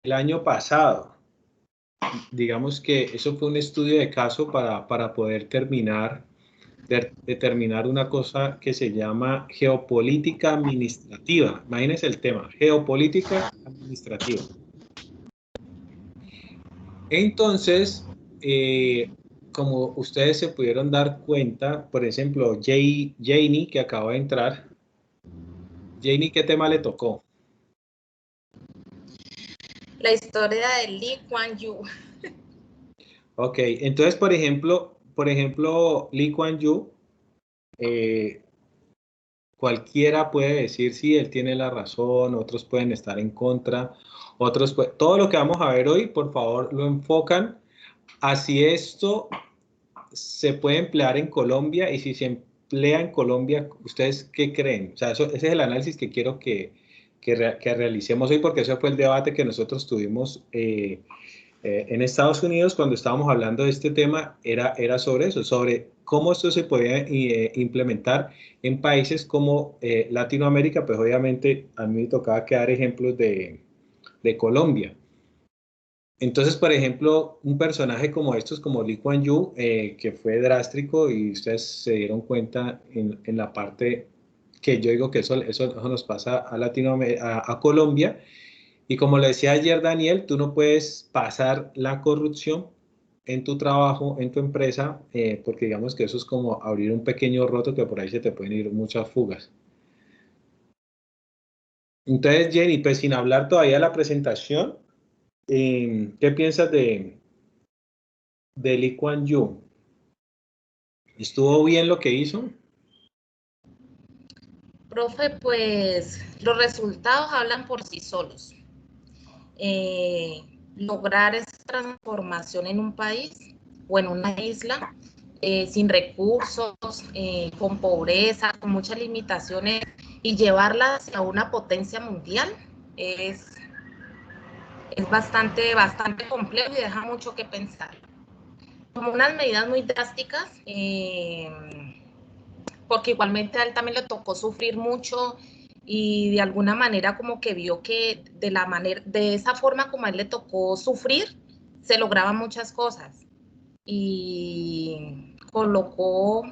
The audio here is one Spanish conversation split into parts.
el año pasado. Digamos que eso fue un estudio de caso para poder determinar una cosa que se llama geopolítica administrativa. Imagínense el tema, geopolítica administrativa. Entonces, como ustedes se pudieron dar cuenta, por ejemplo, Janie, que acaba de entrar, Janie, ¿qué tema le tocó? La historia de Lee Kuan Yew. Ok, entonces, por ejemplo, Lee Kuan Yew, cualquiera puede decir si él tiene la razón, otros pueden estar en contra, todo lo que vamos a ver hoy, por favor, lo enfocan así esto se puede emplear en Colombia y si se emplea en Colombia, ¿ustedes qué creen? O sea, ese es el análisis que quiero que realicemos hoy porque ese fue el debate que nosotros tuvimos en Estados Unidos cuando estábamos hablando de este tema, era sobre eso, sobre cómo esto se podía implementar en países como Latinoamérica, pues obviamente a mí me tocaba que dar ejemplos de Colombia. Entonces, por ejemplo, un personaje como estos, como Lee Kuan Yew, que fue drástico y ustedes se dieron cuenta en la parte que yo digo que eso nos pasa a Latinoamérica, a Colombia. Y como le decía ayer Daniel, tú no puedes pasar la corrupción en tu trabajo, en tu empresa, porque digamos que eso es como abrir un pequeño roto que por ahí se te pueden ir muchas fugas. Entonces, Jenny, pues sin hablar todavía de la presentación, ¿qué piensas de Lee Kuan Yew? ¿Estuvo bien lo que hizo? Profe, pues los resultados hablan por sí solos. Lograr esa transformación en un país o en una isla sin recursos, con pobreza, con muchas limitaciones y llevarla hacia una potencia mundial es bastante complejo y deja mucho que pensar. Como unas medidas muy drásticas, porque igualmente a él también le tocó sufrir mucho y de alguna manera como que vio que de esa forma como a él le tocó sufrir, se lograban muchas cosas. Y colocó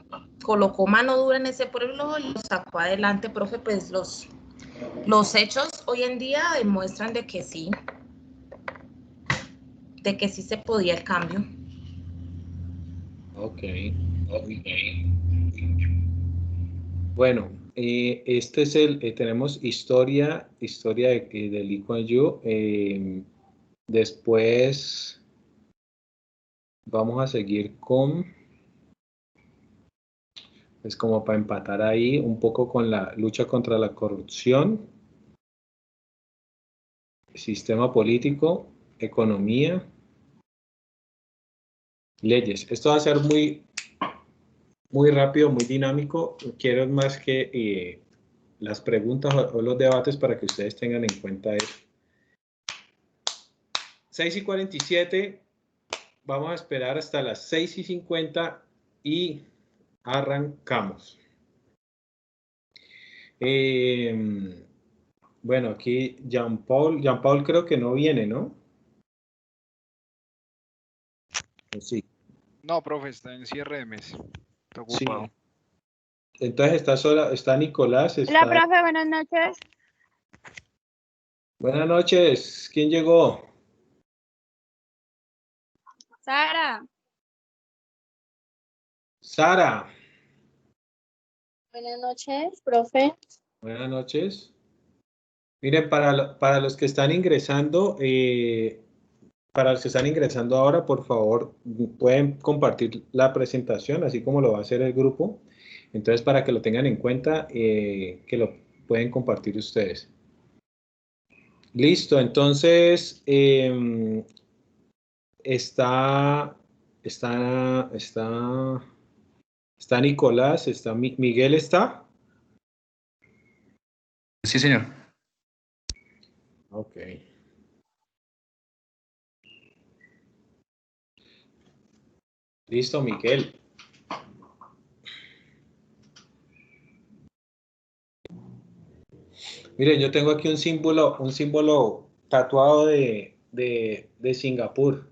mano dura en ese pueblo y lo sacó adelante, profe, pues los hechos hoy en día demuestran de que sí se podía el cambio. Ok. Bueno, este es tenemos historia de Lee Kuan Yew. Después vamos a seguir con, es como para empatar ahí un poco con la lucha contra la corrupción, sistema político, economía, leyes. Esto va a ser muy rápido, muy dinámico. Quiero más que las preguntas o los debates para que ustedes tengan en cuenta eso. 6:47, vamos a esperar hasta las 6:50 y arrancamos. Bueno, aquí Jean Paul creo que no viene, ¿no? Sí. No, profe, está en cierre de mes. Está ocupado. Sí. Entonces está Nicolás. Hola, profe, buenas noches. Buenas noches. ¿Quién llegó? Sara. Sara. Buenas noches, profe. Buenas noches. Miren, para los que están ingresando, ahora, por favor, pueden compartir la presentación, así como lo va a hacer el grupo. Entonces, para que lo tengan en cuenta, que lo pueden compartir ustedes. Listo, entonces, está Nicolás, está Miguel, ¿está? Sí, señor. Ok. Listo, Miguel. Miren, yo tengo aquí un símbolo tatuado de de Singapur.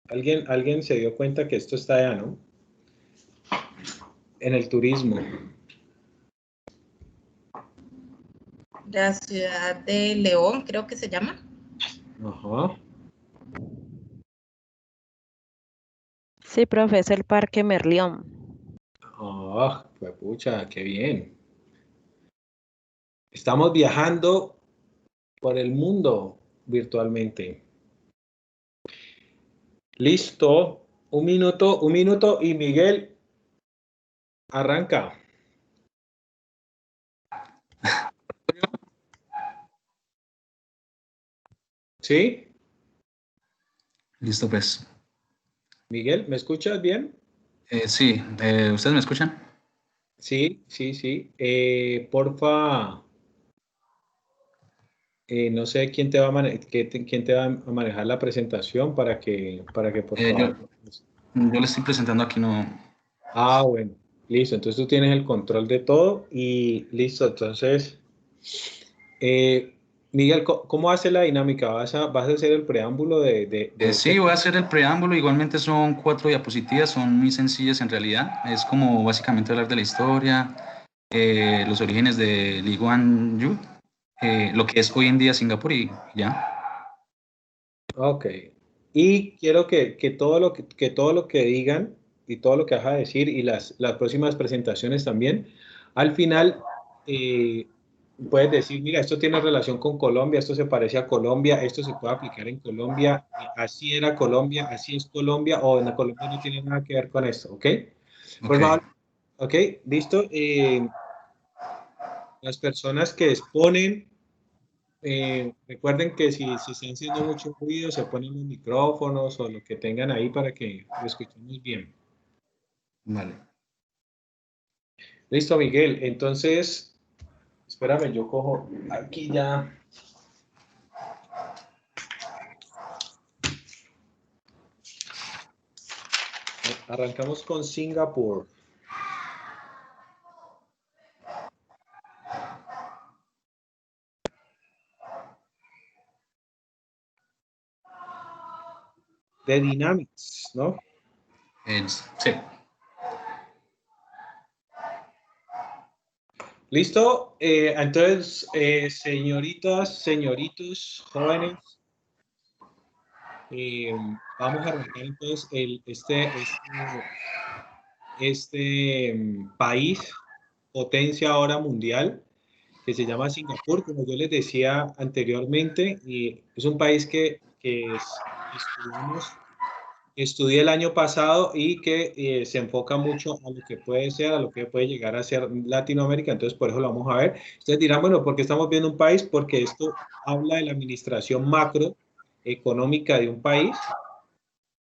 ¿Alguien se dio cuenta que esto está allá, no? En el turismo. La ciudad de León, creo que se llama. Ajá. Sí, profe, es el Parque Merlión. Ah, pues pucha, qué bien. Estamos viajando por el mundo virtualmente. Listo. Un minuto y Miguel arranca. ¿Sí? Listo, pues. Miguel, ¿me escuchas bien? Sí, ¿ustedes me escuchan? Sí, sí, sí. Porfa, no sé quién te va a quién te va a manejar la presentación para que por Yo, favor. yo le estoy presentando aquí, no. Ah, bueno, listo. Entonces tú tienes el control de todo y listo. Entonces, eh, Miguel, ¿cómo hace la dinámica? ¿Vas a hacer el preámbulo de Sí, este? voy a hacer el preámbulo. Igualmente son 4 diapositivas, son muy sencillas en realidad. Es como básicamente hablar de la historia, los orígenes de Lee Kuan Yew, lo que es hoy en día Singapur y ya. Ok. Y quiero que todo lo que digan y todo lo que vas a decir y las próximas presentaciones también, al final eh, puedes decir, mira, esto tiene relación con Colombia, esto se parece a Colombia, esto se puede aplicar en Colombia, así era Colombia, así es Colombia, o en Colombia no tiene nada que ver con esto, ¿ok? Por Ok, favor, ok, listo. Las personas que exponen. Recuerden que si están haciendo mucho ruido, se ponen los micrófonos o lo que tengan ahí para que lo escuchemos bien. vale. Listo, Miguel. Entonces, espérame, yo cojo aquí ya. Arrancamos con Singapur. The Dynamics, ¿no? Sí, Listo. Entonces, señoritas, señoritos, jóvenes, vamos a arrancar entonces este país, potencia ahora mundial, que se llama Singapur, como yo les decía anteriormente, y es un país que estudié el año pasado y que se enfoca mucho a lo que puede ser, a lo que puede llegar a ser Latinoamérica, entonces por eso lo vamos a ver. Ustedes dirán, bueno, ¿por qué estamos viendo un país? Porque esto habla de la administración macroeconómica de un país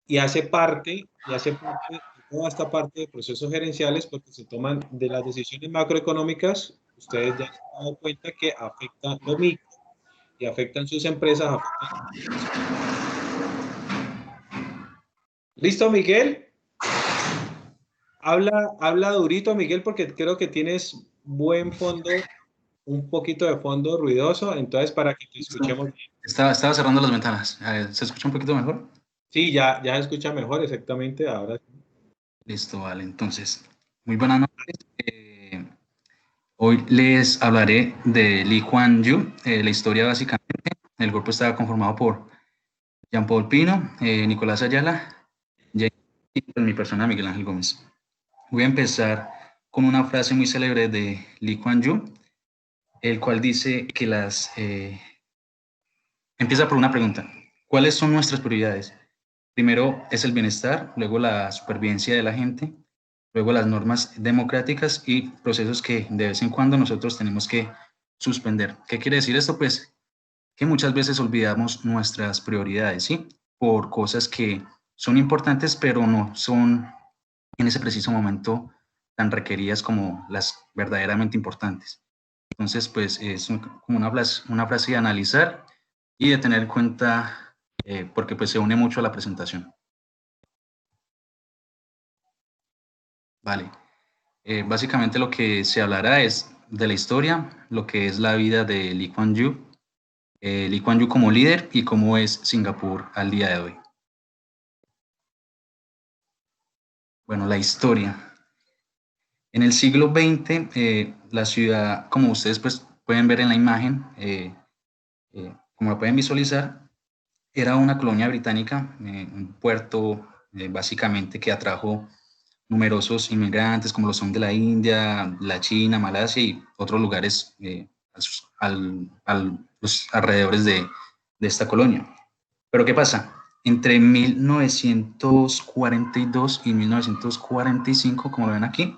y hace parte de toda esta parte de procesos gerenciales porque se toman de las decisiones macroeconómicas, ustedes ya se han dado cuenta que afectan lo micro y afectan sus empresas, ¿Listo, Miguel? Habla durito, Miguel, porque creo que tienes buen fondo, un poquito de fondo ruidoso, entonces para que te listo. escuchemos bien. Estaba cerrando las ventanas. ¿Se escucha un poquito mejor? Sí, ya se escucha mejor, exactamente, ahora. Listo, vale. Entonces, muy buenas noches. Hoy les hablaré de Lee Kuan Yew. La historia básicamente, el grupo estaba conformado por Jean-Paul Pino, Nicolás Ayala, James y pues, mi persona Miguel Ángel Gómez. Voy a empezar con una frase muy célebre de Lee Kuan Yew, el cual dice que empieza por una pregunta. ¿Cuáles son nuestras prioridades? Primero es el bienestar, luego la supervivencia de la gente, luego las normas democráticas y procesos que de vez en cuando nosotros tenemos que suspender. ¿Qué quiere decir esto? Pues que muchas veces olvidamos nuestras prioridades, ¿sí? Por cosas que son importantes, pero no son en ese preciso momento tan requeridas como las verdaderamente importantes. Entonces, pues es como una frase de analizar y de tener en cuenta, porque pues se une mucho a la presentación. Vale. Básicamente lo que se hablará es de la historia, lo que es la vida de Lee Kuan Yew, Lee Kuan Yew como líder y cómo es Singapur al día de hoy. Bueno, la historia. En el siglo XX, la ciudad, como ustedes pues, pueden ver en la imagen, como lo pueden visualizar, era una colonia británica, un puerto básicamente que atrajo numerosos inmigrantes como lo son de la India, la China, Malasia y otros lugares los alrededores de esta colonia. Pero ¿qué pasa? Entre 1942 y 1945, como lo ven aquí,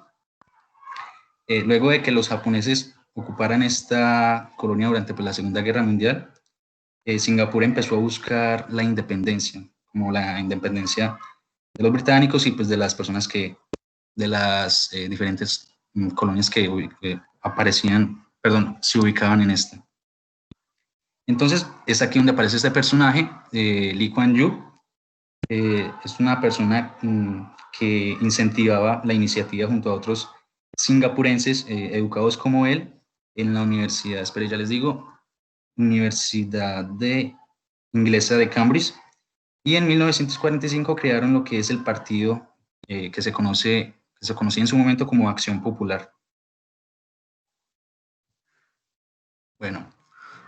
luego de que los japoneses ocuparan esta colonia durante pues, la Segunda Guerra Mundial, Singapur empezó a buscar la independencia, como la independencia de los británicos y pues de las personas que, de las diferentes colonias que aparecían, perdón, se ubicaban en esta. Entonces, es aquí donde aparece este personaje, Lee Kuan Yew. Es una persona que incentivaba la iniciativa junto a otros singapurenses educados como él en la universidad, espera, ya les digo, Universidad Inglesa de Cambridge, y en 1945 crearon lo que es el partido que se conocía en su momento como Acción Popular. Bueno,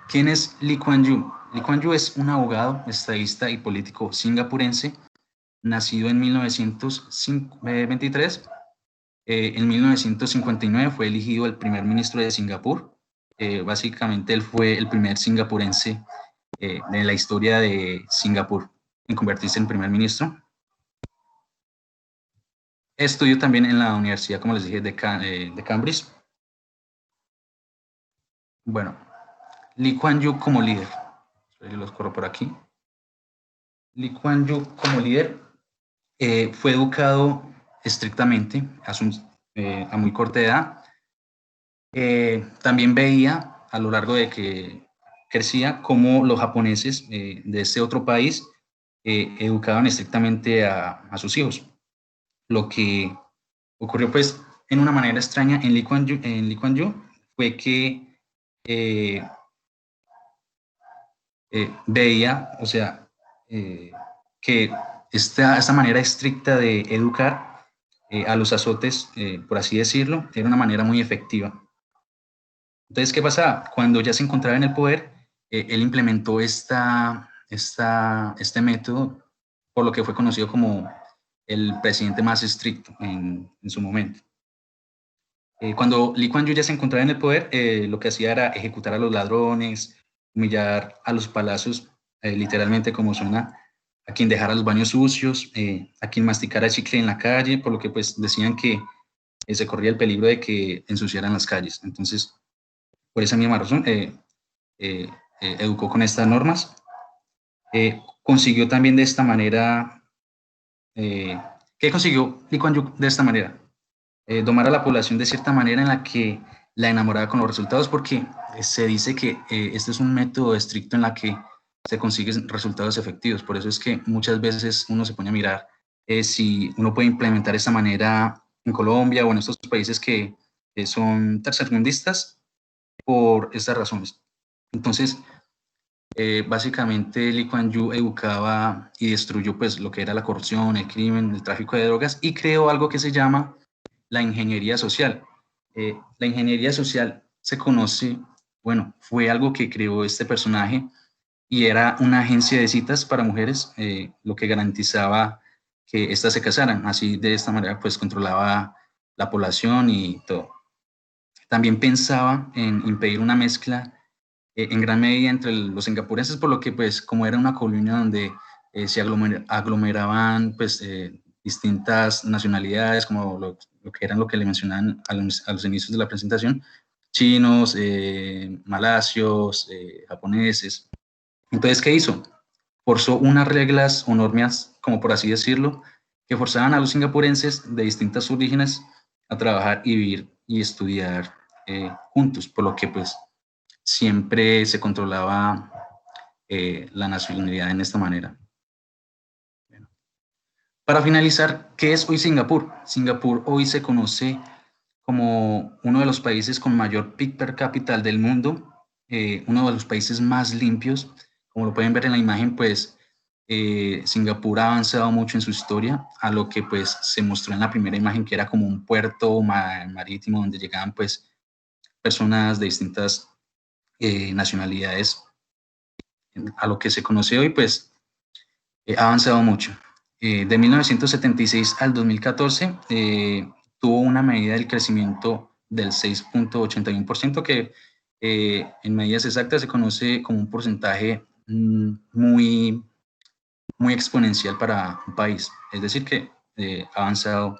¿quién es Lee Kuan Yew? Lee Kuan Yew es un abogado, estadista y político singapurense, nacido en 1923. En 1959 fue elegido el primer ministro de Singapur. Básicamente él fue el primer singapurense de la historia de Singapur en convertirse en primer ministro. Estudió también en la universidad, como les dije, de Cambridge. Bueno, Lee Kuan Yew como líder. Yo los corro por aquí. Lee Kuan Yew como líder fue educado estrictamente a muy corta edad. También veía a lo largo de que crecía cómo los japoneses de este otro país educaban estrictamente a sus hijos. Lo que ocurrió pues en una manera extraña en Lee Kuan Yew fue que veía, o sea, que esta manera estricta de educar a los azotes, por así decirlo, era una manera muy efectiva. Entonces, ¿qué pasaba? Cuando ya se encontraba en el poder, él implementó este método, por lo que fue conocido como el presidente más estricto en su momento. Cuando Lee Kuan Yew ya se encontraba en el poder, lo que hacía era ejecutar a los ladrones, humillar a los palacios, literalmente como suena, a quien dejara los baños sucios, a quien masticara chicle en la calle, por lo que pues decían que se corría el peligro de que ensuciaran las calles. Entonces, por esa misma razón, educó con estas normas. Consiguió también de esta manera, ¿qué consiguió Lee Kuan Yew de esta manera? Domar a la población de cierta manera en la que la enamoraba con los resultados, porque se dice que este es un método estricto en la que se consiguen resultados efectivos. Por eso es que muchas veces uno se pone a mirar si uno puede implementar esta manera en Colombia o en estos países que son tercermundistas por estas razones. Entonces, básicamente Lee Kuan Yew educaba y destruyó pues lo que era la corrupción, el crimen, el tráfico de drogas, y creó algo que se llama la ingeniería social. La ingeniería social se conoce, bueno, fue algo que creó este personaje y era una agencia de citas para mujeres, lo que garantizaba que éstas se casaran. Así, de esta manera, pues controlaba la población y todo. También pensaba en impedir una mezcla en gran medida entre los singapurenses, por lo que, pues, como era una colonia donde se aglomeraban, pues, distintas nacionalidades, como lo que eran lo que le mencionaban a los inicios de la presentación, chinos, malasios, japoneses. Entonces, ¿qué hizo? Forzó unas reglas o normas, como por así decirlo, que forzaban a los singapurenses de distintos orígenes a trabajar y vivir y estudiar juntos, por lo que pues siempre se controlaba la nacionalidad en esta manera. Bueno. Para finalizar, ¿qué es hoy Singapur? Singapur hoy se conoce como uno de los países con mayor PIB per cápita del mundo. uno de los países más limpios. Como lo pueden ver en la imagen, pues Singapur ha avanzado mucho en su historia, a lo que pues se mostró en la primera imagen, que era como un puerto marítimo donde llegaban pues personas de distintas nacionalidades, a lo que se conoce hoy, pues ha avanzado mucho. De 1976 al 2014 tuvo una medida del crecimiento del 6.81%, que en medidas exactas se conoce como un porcentaje muy exponencial para un país. Es decir, que ha avanzado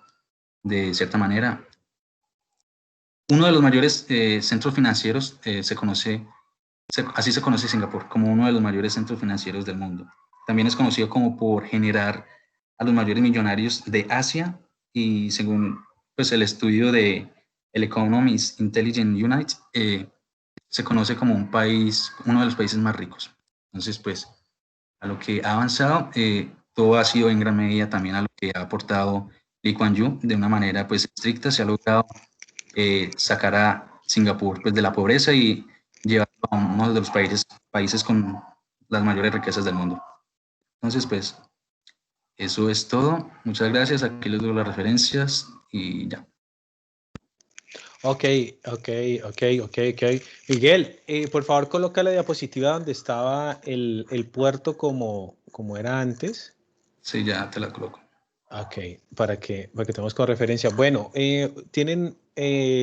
de cierta manera. Uno de los mayores centros financieros así se conoce Singapur, como uno de los mayores centros financieros del mundo. También es conocido como por generar a los mayores millonarios de Asia, y según pues, el estudio de el Economist Intelligence Unit, se conoce como uno de los países más ricos. Entonces, pues, a lo que ha avanzado, todo ha sido en gran medida también a lo que ha aportado Lee Kuan Yew de una manera pues estricta. Se ha logrado sacar a Singapur pues, de la pobreza y llevarlo a uno de los países con las mayores riquezas del mundo. Entonces, pues, eso es todo. Muchas gracias. Aquí les doy las referencias y ya. Ok. Miguel, por favor, coloca la diapositiva donde estaba el puerto como era antes. Sí, ya te la coloco. Ok, para que tengamos como referencia. Bueno, tienen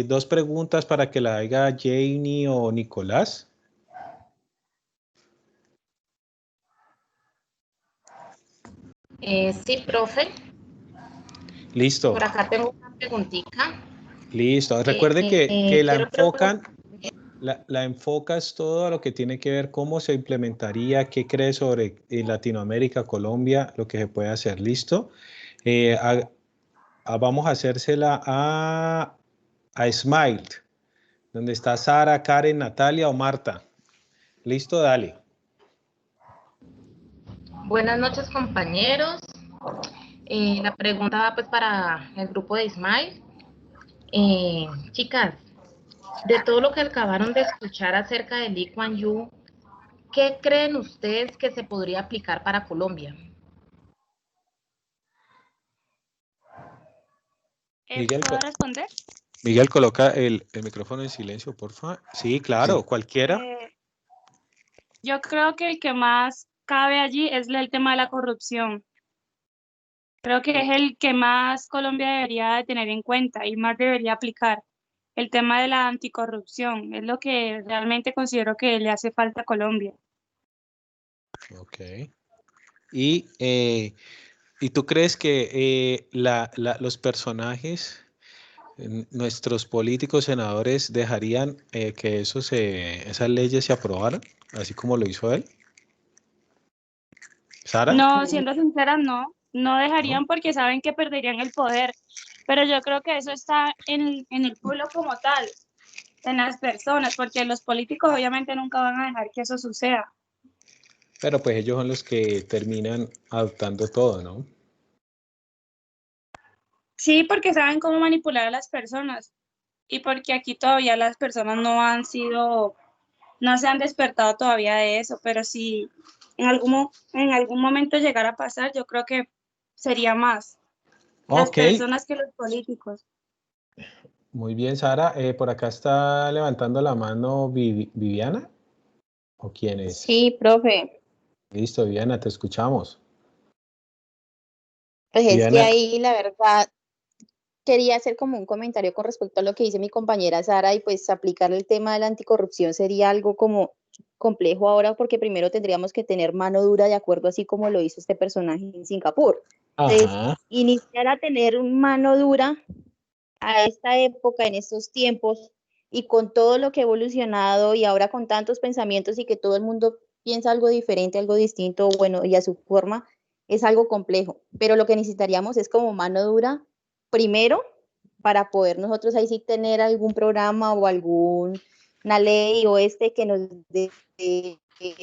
dos preguntas para que la haga Janie o Nicolás. Sí, profe. Listo. Por acá tengo una preguntita. Listo. Recuerde que la Quiero enfocan, la enfocas todo a lo que tiene que ver cómo se implementaría, qué crees sobre Latinoamérica, Colombia, lo que se puede hacer. ¿Listo? Vamos a hacérsela a Smile, donde está Sara, Karen, Natalia o Marta. ¿Listo? Dale. Buenas noches, compañeros. La pregunta va pues para el grupo de Ismael. Chicas, de todo lo que acabaron de escuchar acerca de Lee Kuan Yew, ¿qué creen ustedes que se podría aplicar para Colombia? Miguel, ¿Puedo responder? Miguel, coloca el micrófono en silencio, porfa. Sí, claro, Sí. cualquiera. Yo creo que el que más cabe allí es el tema de la corrupción. Creo que es el que más Colombia debería de tener en cuenta y más debería aplicar. El tema de la anticorrupción es lo que realmente considero que le hace falta a Colombia. Ok. ¿Y tú crees que los personajes, nuestros políticos senadores, dejarían que esas leyes se aprobaran, así como lo hizo él? ¿Sara? No, siendo sincera, no ¿No? dejarían porque saben que perderían el poder, pero yo creo que eso está en el pueblo como tal, en las personas, porque los políticos obviamente nunca van a dejar que eso suceda. Pero pues ellos son los que terminan adoptando todo, ¿no? Sí, porque saben cómo manipular a las personas y porque aquí todavía las personas no se han despertado todavía de eso, pero si en algún momento llegara a pasar, yo creo que sería más las Ok, personas que los políticos. muy bien, Sara. Por acá está levantando la mano Viviana. ¿O quién es? Sí, profe, Listo, Viviana, te escuchamos. pues es que Viviana, ahí la verdad quería hacer como un comentario con respecto a lo que dice mi compañera Sara y pues aplicar el tema de la anticorrupción sería algo como complejo ahora porque primero tendríamos que tener mano dura de acuerdo así como lo hizo este personaje en Singapur. Entonces, ajá. iniciar a tener mano dura a esta época, en estos tiempos y con todo lo que ha evolucionado y ahora con tantos pensamientos y que todo el mundo piensa algo diferente, algo distinto, bueno, y a su forma, es algo complejo. Pero lo que necesitaríamos es como mano dura, primero, para poder nosotros ahí sí tener algún programa o alguna ley o que nos dé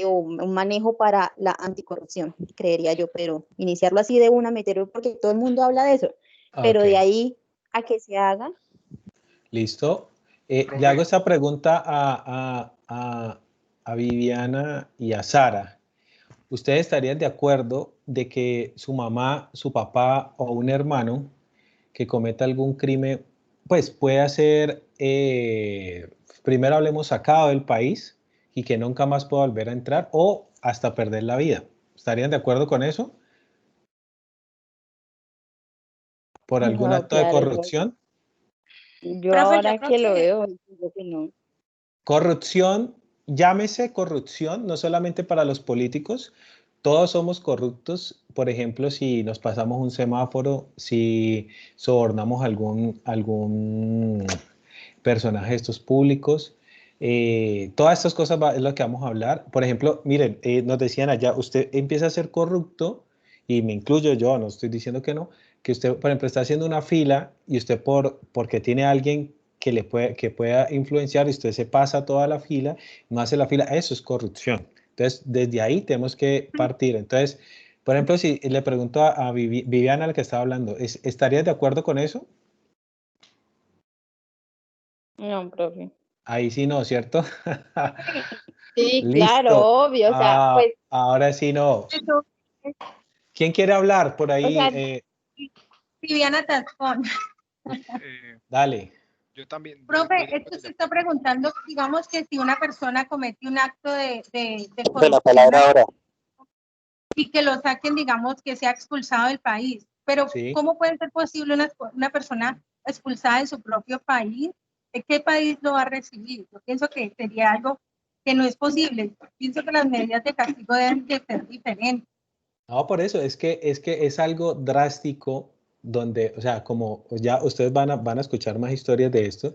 o un manejo para la anticorrupción, creería yo, pero iniciarlo así de una, meterlo porque todo el mundo habla de eso, pero Ok, de ahí a que se haga. listo. Le hago esta pregunta a Viviana y a Sara. ¿Ustedes estarían de acuerdo de que su mamá, su papá o un hermano que cometa algún crimen, pues pueda ser, primero hablemos, sacado del país y que nunca más pueda volver a entrar o hasta perder la vida? ¿Estarían de acuerdo con eso? ¿Por algún No, acto de claro, corrupción? yo Profe, yo ahora creo que lo que veo, digo que no. Corrupción, llámese corrupción, no solamente para los políticos, todos somos corruptos. Por ejemplo, si nos pasamos un semáforo, si sobornamos algún personaje de estos públicos, todas estas cosas es lo que vamos a hablar. Por ejemplo, miren, nos decían allá, usted empieza a ser corrupto, y me incluyo yo, no estoy diciendo que no, que usted, por ejemplo, está haciendo una fila y usted porque tiene a alguien que pueda influenciar y usted se pasa toda la fila, no hace la fila, eso es corrupción. Entonces, desde ahí tenemos que partir. Entonces, por ejemplo, si le pregunto a Viviana, la que estaba hablando, ¿estarías de acuerdo con eso? No, profe. Ahí sí no, ¿cierto? Sí, claro, Listo. obvio, o sea, pues, Ahora sí no. Eso, ¿Quién quiere hablar por o ahí? sea, Viviana Tascón. Dale. Yo también. Profe, esto se está preguntando, digamos que si una persona comete un acto de De la corrupción palabra ahora. y que lo saquen, digamos, que sea expulsado del país, pero Sí. ¿cómo puede ser posible una persona expulsada de su propio país? ¿De qué país lo va a recibir? Yo pienso que sería algo que no es posible. Pienso que las medidas de castigo deben de ser diferentes. No, por eso, es que es algo drástico donde, o sea, como ya ustedes van a escuchar más historias de esto,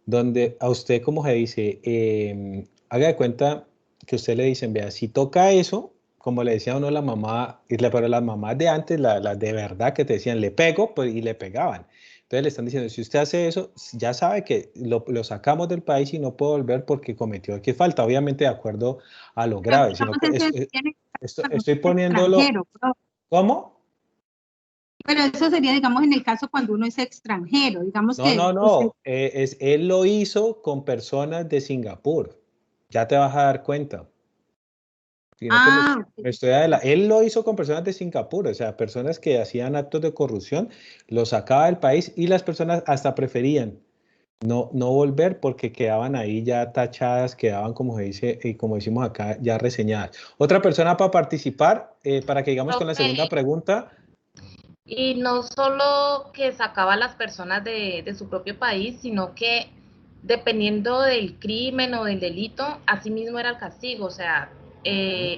donde a usted, como se dice, haga de cuenta que usted le dicen, vea, si toca eso, como le decía uno a la mamá, pero las mamás de antes, las de verdad que te decían, le pego, pues, y le pegaban. Entonces le están diciendo, si usted hace eso, ya sabe que lo sacamos del país y no puede volver porque cometió aquí falta, obviamente de acuerdo a lo Pero grave, sino digamos, eso tiene estoy poniéndolo, extranjero, ¿cómo? pero eso sería, digamos, en el caso cuando uno es extranjero, digamos No, que no, usted, no. Él lo hizo con personas de Singapur. Ya te vas a dar cuenta. Sino que él lo hizo con personas de Singapur, o sea, personas que hacían actos de corrupción, lo sacaba del país y las personas hasta preferían no volver porque quedaban ahí ya tachadas, quedaban, como se dice, y como decimos acá, ya reseñadas. Otra persona para participar, para que digamos con la segunda pregunta. Y no solo que sacaba a las personas de su propio país, sino que dependiendo del crimen o del delito, así mismo era el castigo, o sea,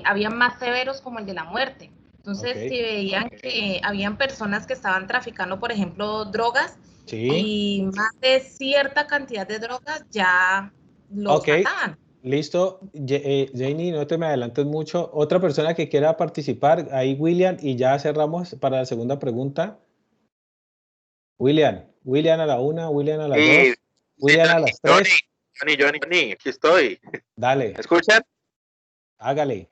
había más severos como el de la muerte. Entonces, Ok. si veían que habían personas que estaban traficando, por ejemplo, drogas, Sí. y más de cierta cantidad de drogas, ya los Ok. mataban. Listo, Janie, no te me adelantes mucho. Otra persona que quiera participar, ahí William, y ya cerramos para la segunda pregunta. William a la 1, William a las 2, William a las 3. Johnny, aquí estoy. Dale, ¿Me escuchan? hágale.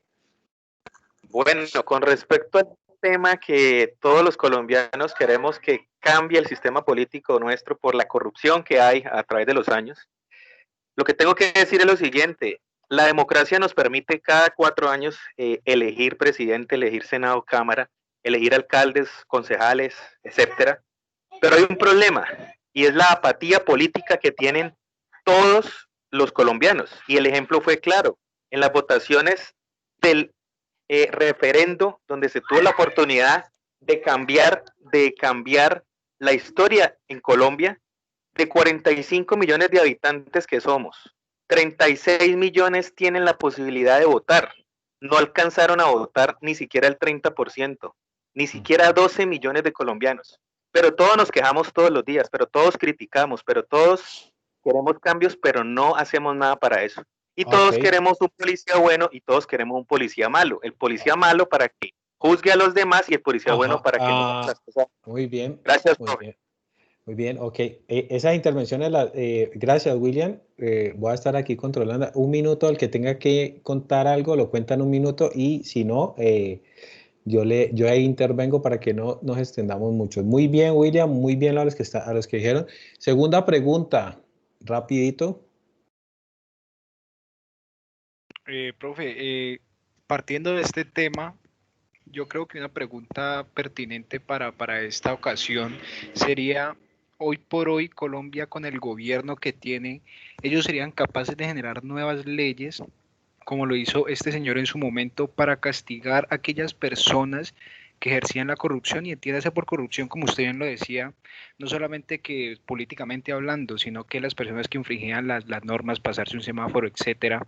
Bueno, con respecto al tema que todos los colombianos queremos que cambie el sistema político nuestro por la corrupción que hay a través de los años, lo que tengo que decir es lo siguiente. La democracia nos permite cada 4 años elegir presidente, elegir senado, cámara, elegir alcaldes, concejales, etcétera. Pero hay un problema y es la apatía política que tienen todos los colombianos. Y el ejemplo fue claro en las votaciones del referendo donde se tuvo la oportunidad de cambiar la historia en Colombia. De 45 millones de habitantes que somos, 36 millones tienen la posibilidad de votar. No alcanzaron a votar ni siquiera el 30%, ni siquiera 12 millones de colombianos. Pero todos nos quejamos todos los días, pero todos criticamos, pero todos queremos cambios, pero no hacemos nada para eso. Y todos queremos un policía bueno y todos queremos un policía malo. El policía malo para que juzgue a los demás y el policía bueno para que no haga las cosas. Muy bien. Gracias, muy bien. Muy bien, ok. Esas intervenciones, gracias, William. Voy a estar aquí controlando. Un minuto, el que tenga que contar algo, lo cuenta en un minuto y si no, yo ahí intervengo para que no nos extendamos mucho. Muy bien, William, muy bien a los que dijeron. Segunda pregunta, rapidito. Profe, partiendo de este tema, yo creo que una pregunta pertinente para esta ocasión sería, hoy por hoy Colombia con el gobierno que tiene, ellos serían capaces de generar nuevas leyes, como lo hizo este señor en su momento, para castigar a aquellas personas que ejercían la corrupción, y entiéndase por corrupción, como usted bien lo decía, no solamente que políticamente hablando, sino que las personas que infringían las normas, pasarse un semáforo, etcétera.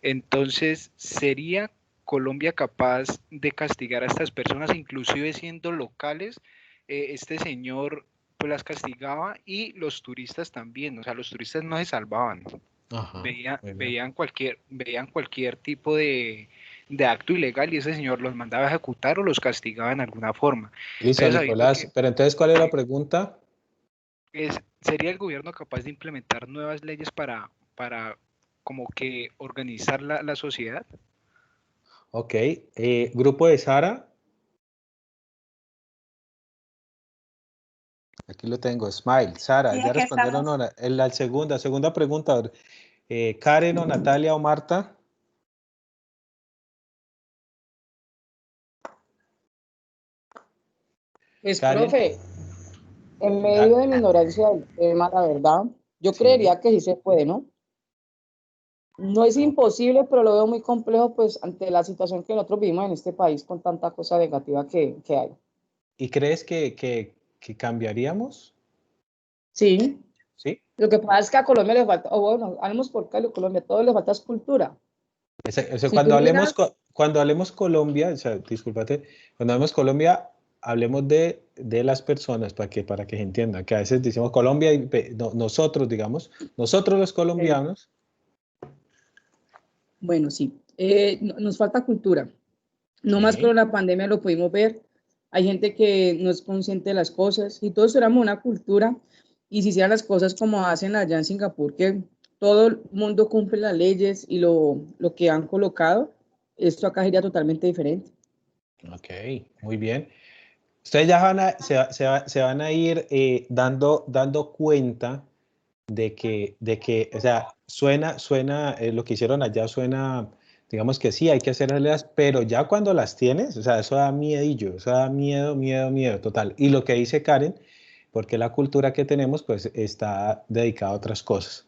Entonces, ¿sería Colombia capaz de castigar a estas personas, inclusive siendo locales? Este señor pues las castigaba, y los turistas también, o sea, los turistas no se salvaban. Ajá, muy bien. Veían cualquier tipo de acto ilegal, y ese señor los mandaba a ejecutar o los castigaba en alguna forma. Listo, Entonces, sabiendo Nicolás. Pero entonces, ¿cuál es la pregunta? ¿sería el gobierno capaz de implementar nuevas leyes para como que organizar la sociedad? Ok. Grupo de Sara. Aquí lo tengo. Smile. Sara, Sí, ¿ya aquí respondieron estamos. la segunda pregunta? Karen o Natalia o Marta. Pues, Karen. profe, en medio de mi ignorancia del tema, la verdad, yo Sí. creería que sí se puede, ¿no? No es imposible, pero lo veo muy complejo, pues, ante la situación que nosotros vivimos en este país con tanta cosa negativa que hay. ¿Y crees que cambiaríamos? Sí. Sí. Lo que pasa es que a Colombia le falta, o bueno, hablemos por Cali, Colombia, todo le falta es cultura. Si tú miras, Cuando hablemos Colombia, o sea, discúlpate, cuando hablemos Colombia, hablemos de las personas para que se entienda, que a veces decimos Colombia y nosotros, digamos, nosotros los colombianos. bueno, sí, nos falta cultura. No Sí. más con la pandemia lo pudimos ver. Hay gente que no es consciente de las cosas y todos tenemos una cultura, y si hicieran las cosas como hacen allá en Singapur, que todo el mundo cumple las leyes y lo que han colocado, esto acá sería totalmente diferente. Ok, muy bien. Ustedes ya se van a ir dando cuenta de que, o sea, suena lo que hicieron allá suena, digamos que sí, hay que hacerlas, pero ya cuando las tienes, o sea, eso da miedillo, eso da miedo, total. Y lo que dice Karen, porque la cultura que tenemos, pues, está dedicada a otras cosas.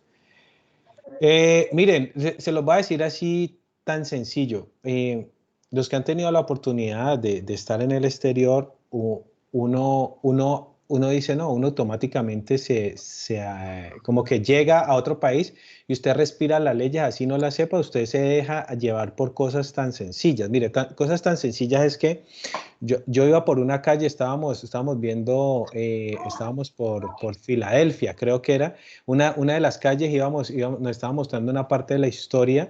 Miren, se los voy a decir así tan sencillo. Los que han tenido la oportunidad de estar en el exterior, uno dice, no, uno automáticamente como que llega a otro país y usted respira las leyes, así no las sepa, usted se deja llevar por cosas tan sencillas. Mire, cosas tan sencillas es que yo iba por una calle, estábamos viendo, estábamos por Filadelfia, creo que era, una de las calles, nos estaba mostrando una parte de la historia,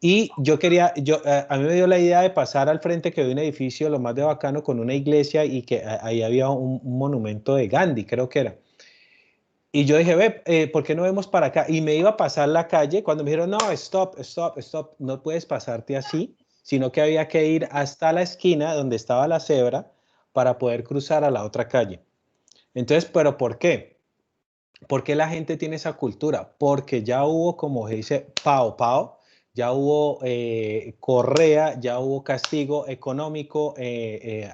y a mí me dio la idea de pasar al frente, que vi un edificio lo más de bacano con una iglesia, y que ahí había un monumento de Gandhi, creo que era. Y yo dije, ¿por qué no vemos para acá? Y me iba a pasar la calle cuando me dijeron, no, stop, no puedes pasarte así, sino que había que ir hasta la esquina donde estaba la cebra para poder cruzar a la otra calle. Entonces, ¿pero por qué? ¿Por qué la gente tiene esa cultura? Porque ya hubo, como se dice, pao, ya hubo correa, ya hubo castigo económico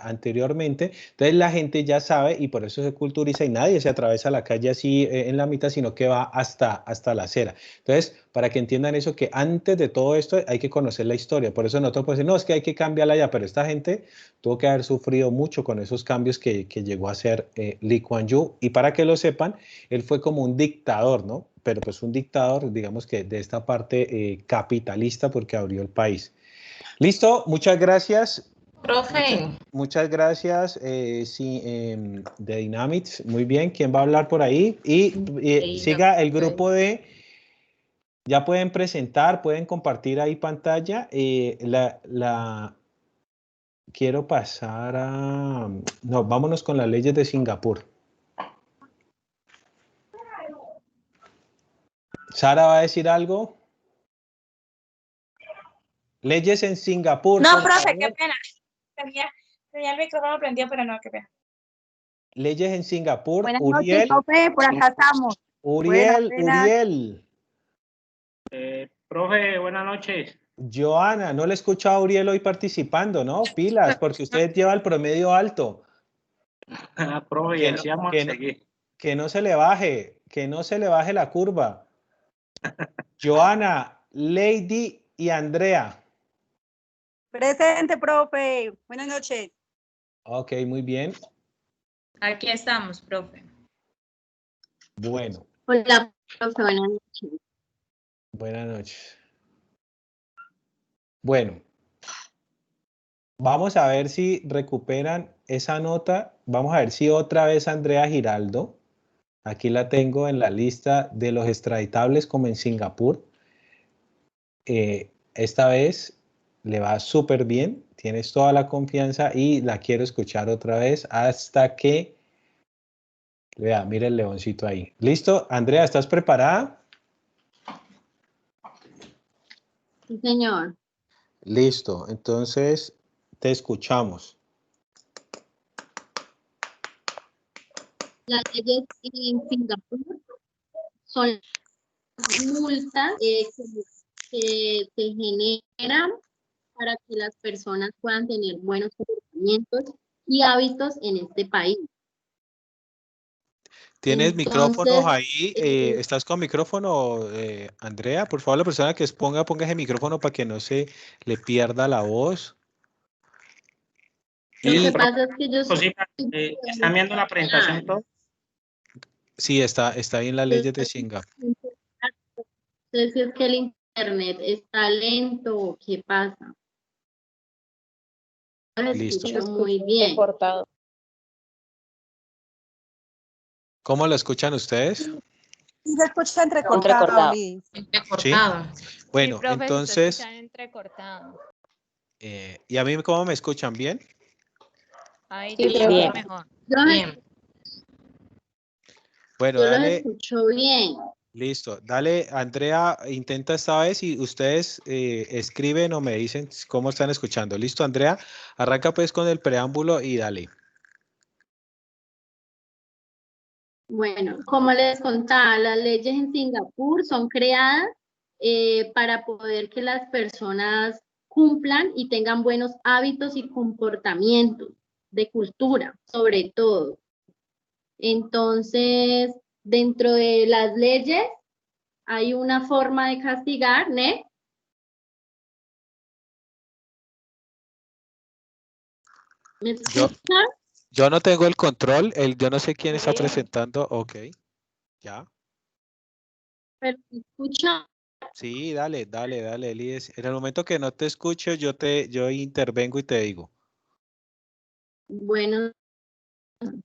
anteriormente. Entonces la gente ya sabe, y por eso se culturiza, y nadie se atraviesa la calle así en la mitad, sino que va hasta la acera. Entonces, para que entiendan eso, que antes de todo esto hay que conocer la historia. Por eso nosotros podemos decir, no, es que hay que cambiarla ya, pero esta gente tuvo que haber sufrido mucho con esos cambios que llegó a hacer Lee Kuan Yew. Y para que lo sepan, él fue como un dictador, ¿no? Pero pues un dictador, digamos que de esta parte capitalista, porque abrió el país. Listo, muchas gracias. Profe. Muchas gracias, de Dynamics. Muy bien, ¿quién va a hablar por ahí? Y siga el grupo de... Ya pueden presentar, pueden compartir ahí pantalla. Quiero pasar a... No, vámonos con las leyes de Singapur. ¿Sara va a decir algo? Leyes en Singapur. No, profe, qué pena. Tenía el micrófono prendido, pero no, qué pena. Leyes en Singapur. Buenas Uriel. noches, profe, por acá estamos. Uriel. Profe, buenas noches. Joana, no le escucho a Uriel hoy participando, ¿no? Pilas, porque usted lleva el promedio alto. Profe, y así vamos a seguir. Que no se le baje, que no se le baje la curva. Joana, Lady y Andrea. Presente, profe. Buenas noches. Ok, muy bien. Aquí estamos, profe. Bueno. Hola, profe, buenas noches. Buenas noches. Bueno, vamos a ver si recuperan esa nota. Vamos a ver si otra vez Andrea Giraldo. Aquí la tengo en la lista de los extraditables como en Singapur. Esta vez le va súper bien. Tienes toda la confianza y la quiero escuchar otra vez hasta que... Vea, mire el leoncito ahí. ¿Listo? Andrea, ¿estás preparada? Sí, señor. Listo. Entonces, te escuchamos. Las leyes en Singapur son multas que se generan para que las personas puedan tener buenos comportamientos y hábitos en este país. ¿Tienes Entonces, micrófonos ahí? ¿Estás con micrófono, Andrea? Por favor, la persona que ponga ese micrófono para que no se le pierda la voz. Lo que pasa es que yo... ¿Están viendo la presentación y todo? Sí, está ahí en las leyes de Singapur. Entonces, si es que el internet está lento, ¿qué pasa? Lo Listo. escucho muy bien. Cortado. ¿Cómo lo escuchan ustedes? Se escucha entrecortado, Liz. Entrecortado. ¿Sí? Bueno, sí, profe, entonces... se escucha entrecortado. ¿Y a mí cómo me escuchan? ¿Bien? Ahí Sí, te bien. mejor. Bien. Bueno, Yo los dale. escucho bien. Listo. Dale, Andrea, intenta esta vez y ustedes escriben o me dicen cómo están escuchando. Listo, Andrea. Arranca pues con el preámbulo y dale. Bueno, como les contaba, las leyes en Singapur son creadas para poder que las personas cumplan y tengan buenos hábitos y comportamientos de cultura, sobre todo. Entonces, dentro de las leyes hay una forma de castigar, ¿ne? ¿Me escuchan? Yo no tengo el control, yo no sé quién está presentando. Ok, ya. ¿Pero me escuchan? Sí, dale, Elías. En el momento que no te escucho, yo intervengo y te digo. Bueno,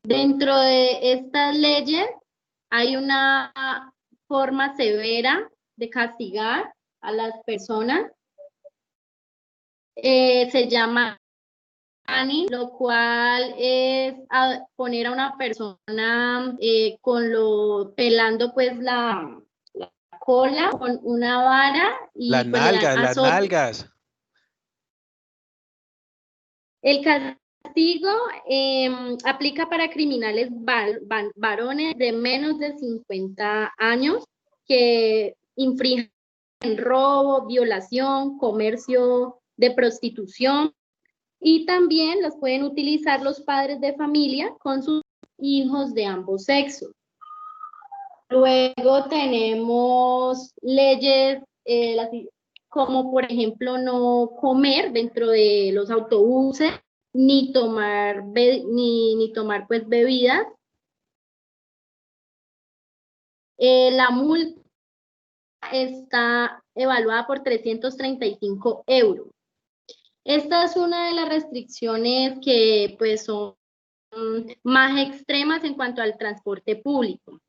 dentro de estas leyes hay una forma severa de castigar a las personas. Se llama ANI, lo cual es poner a una persona pelando pues la cola con una vara y Las pues le dan nalgas, azote. las nalgas. El castigo aplica para criminales varones de menos de 50 años que infringen robo, violación, comercio de prostitución, y también las pueden utilizar los padres de familia con sus hijos de ambos sexos. Luego tenemos leyes como por ejemplo no comer dentro de los autobuses, ni tomar pues bebidas. La multa está evaluada por 335 euros. Esta es una de las restricciones que pues son más extremas en cuanto al transporte público.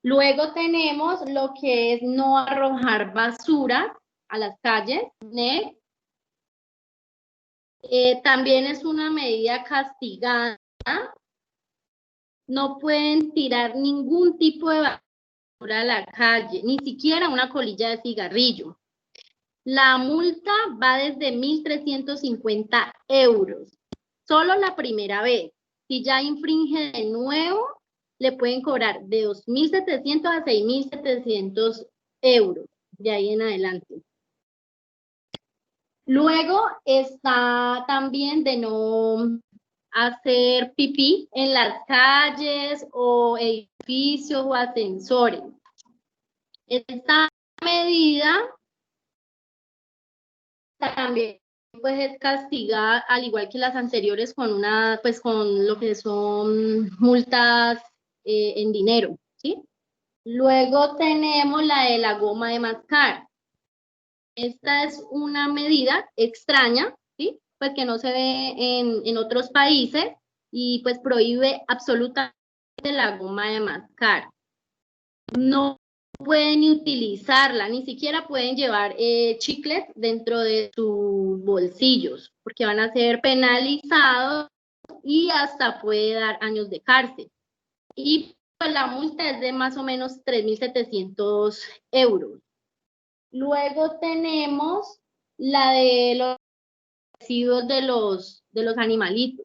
Luego tenemos lo que es no arrojar basura a las calles, ¿no? También es una medida castigada. No pueden tirar ningún tipo de basura a la calle, ni siquiera una colilla de cigarrillo. La multa va desde 1.350 euros, solo la primera vez. Si ya infringe de nuevo, le pueden cobrar de 2.700 a 6.700 euros, de ahí en adelante. Luego está también de no hacer pipí en las calles o edificios o ascensores. Esta medida también pues es castigada al igual que las anteriores con con lo que son multas en dinero, ¿sí? Luego tenemos la de la goma de mascar. Esta es una medida extraña, ¿sí? Pues que no se ve en otros países y pues prohíbe absolutamente la goma de mascar. No pueden utilizarla, ni siquiera pueden llevar chicles dentro de sus bolsillos, porque van a ser penalizados y hasta puede dar años de cárcel. Y pues la multa es de más o menos 3.700 euros. Luego tenemos la de los residuos de los animalitos.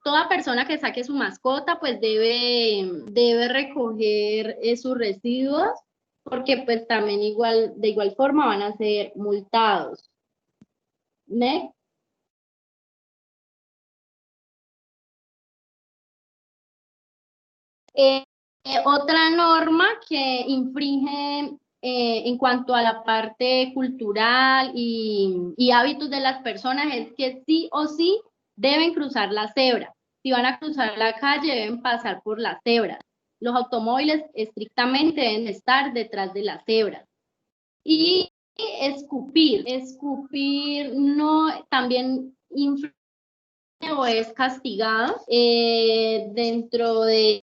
Toda persona que saque su mascota pues debe recoger sus residuos, porque pues también de igual forma van a ser multados. Next. Otra norma que infringe en cuanto a la parte cultural y hábitos de las personas es que sí o sí deben cruzar la cebra. Si van a cruzar la calle, deben pasar por la cebra. Los automóviles estrictamente deben estar detrás de la cebra. Y escupir no también infringe o es castigado dentro de,